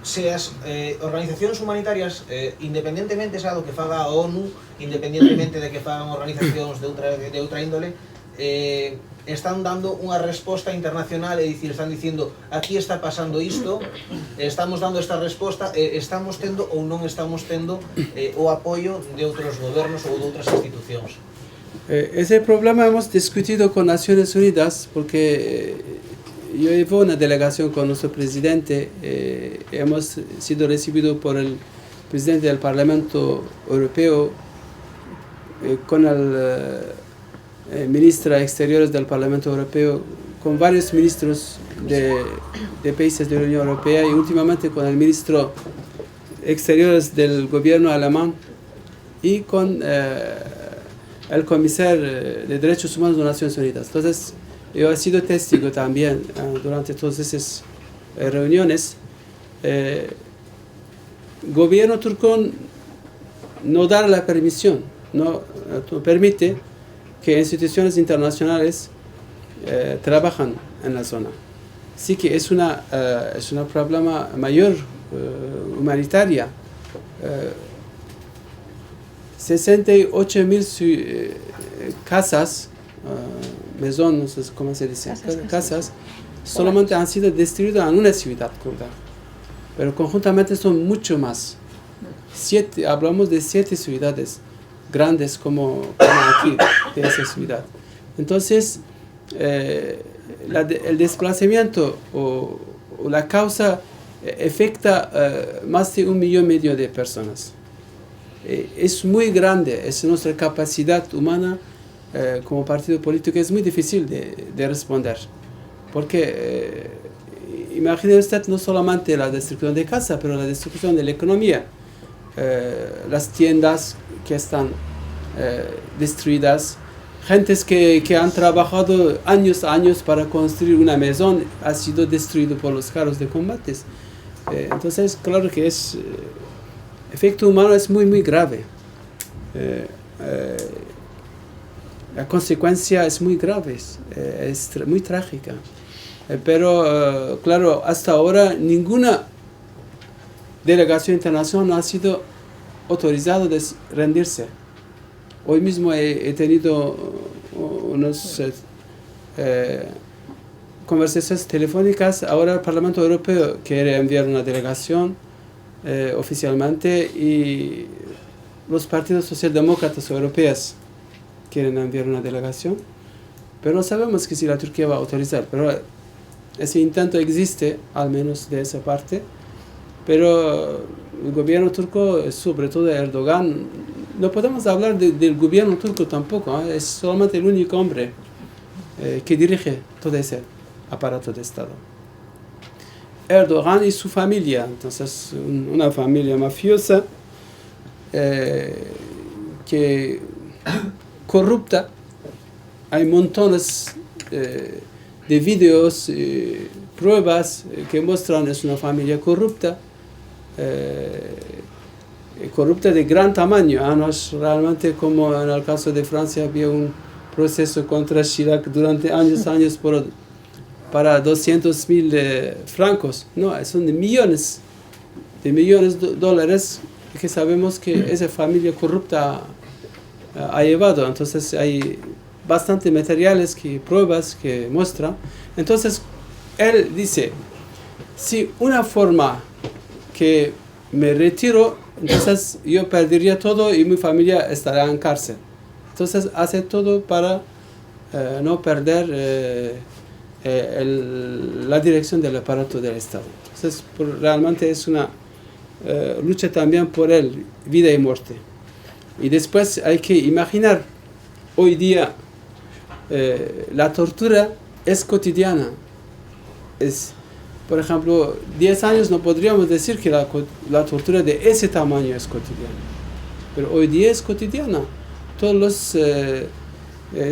Se as organizacións humanitarias, independentemente xa do que faga a ONU, independentemente de que fagan organizacións de outra índole, están dando unha resposta internacional, é dicir, están dicindo aquí está pasando isto, estamos dando esta resposta, estamos tendo ou non estamos tendo o apoio de outros gobernos ou de outras institucións. Ese problema hemos discutido con Naciones Unidas porque yo llevo una delegación con nuestro presidente, hemos sido recibidos por el presidente del Parlamento Europeo, con el ministro de Exteriores del Parlamento Europeo, con varios ministros de países de la Unión Europea y últimamente con el ministro de Exteriores del gobierno alemán y con el comisario de Derechos Humanos de las Naciones Unidas. Entonces, yo he sido testigo también durante todas esas reuniones. El gobierno turco no da la permisión, no permite que instituciones internacionales trabajan en la zona. Sí que es un problema mayor humanitaria. 68.000 casas, no sé cómo se dice, casas, solamente han sido destruidas en una ciudad kurda, pero conjuntamente son mucho más. hablamos de 7 ciudades grandes como aquí, de esa ciudad. Entonces, el desplazamiento o la causa afecta más de 1,5 millones de personas. Es muy grande, es nuestra capacidad humana como partido político, es muy difícil de responder. Porque imagine usted no solamente la destrucción de casa, pero la destrucción de la economía. Las tiendas que están destruidas, gentes que han trabajado años para construir una maison, ha sido destruido por los carros de combates. Entonces, claro que el efecto humano es muy grave. La consecuencia es muy grave, es muy trágica. Pero, claro, hasta ahora ninguna delegación internacional no ha sido autorizada a rendirse. Hoy mismo he tenido unas conversaciones telefónicas. Ahora el Parlamento Europeo quiere enviar una delegación oficialmente y los partidos socialdemócratas europeos quieren enviar una delegación. Pero no sabemos que si la Turquía va a autorizar. Pero ese intento existe, al menos de esa parte. Pero el gobierno turco, sobre todo Erdogan, no podemos hablar del gobierno turco tampoco, es solamente el único hombre que dirige todo ese aparato de Estado. Erdogan y su familia, entonces una familia mafiosa que corrupta. Hay montones de videos, pruebas que muestran que es una familia corrupta. Corrupta de gran tamaño, no es realmente como en el caso de Francia había un proceso contra Chirac durante años para 200.000 francos, no, son de millones de dólares que sabemos que esa familia corrupta ha llevado. Entonces hay bastantes materiales, pruebas que muestran. Entonces él dice, si una forma que me retiro, entonces yo perdería todo y mi familia estará en cárcel. Entonces hace todo para no perder la dirección del aparato del Estado. Entonces realmente es una lucha también por él, vida y muerte. Y después hay que imaginar, hoy día la tortura es cotidiana. Por ejemplo, 10 años no podríamos decir que la tortura de ese tamaño es cotidiana. Pero hoy día es cotidiana. Todos los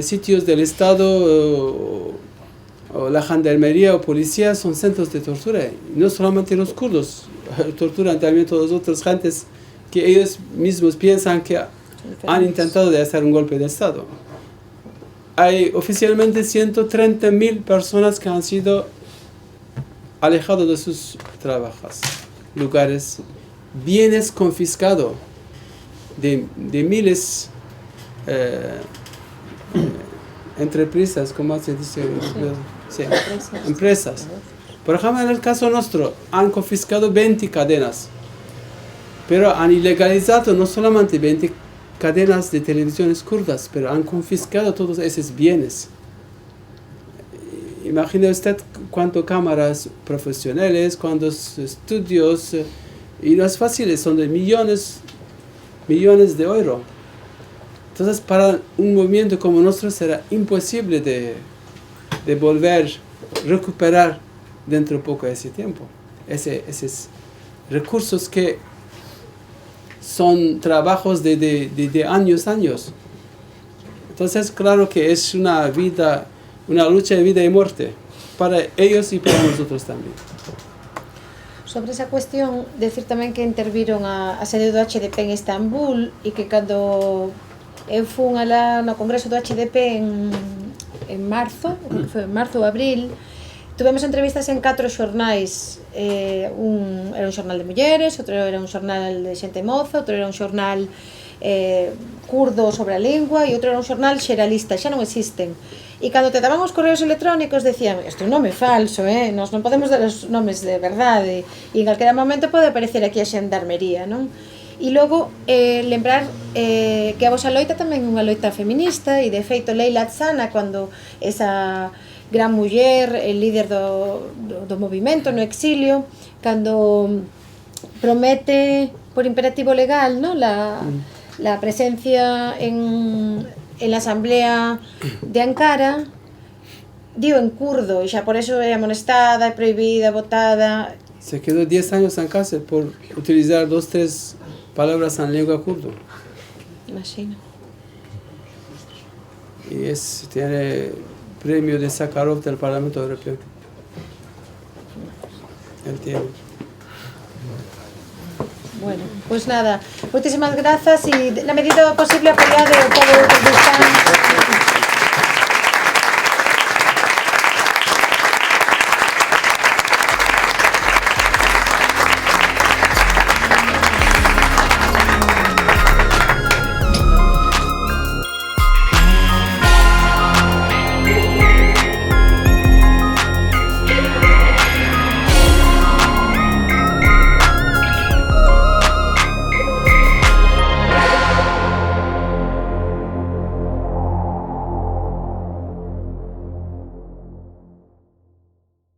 sitios del Estado o la gendarmería o policía son centros de tortura. Y no solamente los kurdos, torturan también todas las otras gentes que ellos mismos piensan que han intentado de hacer un golpe de Estado. Hay oficialmente 130.000 personas que han sido alejados de sus trabajos, lugares, bienes confiscados de miles empresas, ¿cómo se dice? Sí, empresas. Por ejemplo, en el caso nuestro, han confiscado 20 cadenas, pero han ilegalizado no solamente 20 cadenas de televisiones kurdas, pero han confiscado todos esos bienes. Imagine usted cuántas cámaras profesionales, cuántos estudios, y no es fácil, son de millones de euros. Entonces, para un movimiento como nuestro será imposible de volver, recuperar dentro de poco ese tiempo. Esos recursos que son trabajos de años. Entonces, claro que es una lucha de vida y muerte para ellos y para nosotros también. Sobre esa cuestión, decir tamén que interviron a sede do HDP en Estambul e que cando eu fun alá no congreso do HDP en marzo, que foi en marzo ou abril, tivemos entrevistas en 4 xornais, era un xornal de mulleres, outro era un xornal de xente moza, outro era un xornal curdo sobre a lingua e outro era un xornal xeralista, xa non existen. E cando te daban os correos electrónicos decían, isto é un nome falso, nós non podemos dar os nomes de verdade, e en calquera momento pode aparecer aquí a xendarmería, non? E logo lembrar que a vosa loita tamén é unha loita feminista, e de feito Leila Tzana, cando esa gran muller, el líder do movimento no exilio, cando promete por imperativo legal, ¿no?, la presencia en la asamblea de Ankara, dio en kurdo, e xa por eso é amonestada, é prohibida, botada. Se quedó 10 años en cárcel por utilizar 2 o 3 palabras en lengua kurdo. Imagina. Y tiene premio de Sakharov del Parlamento Europeo. Él tiene. Bueno, pues nada, muchísimas gracias y, na medida posible, apoyado todo el Kurdistán.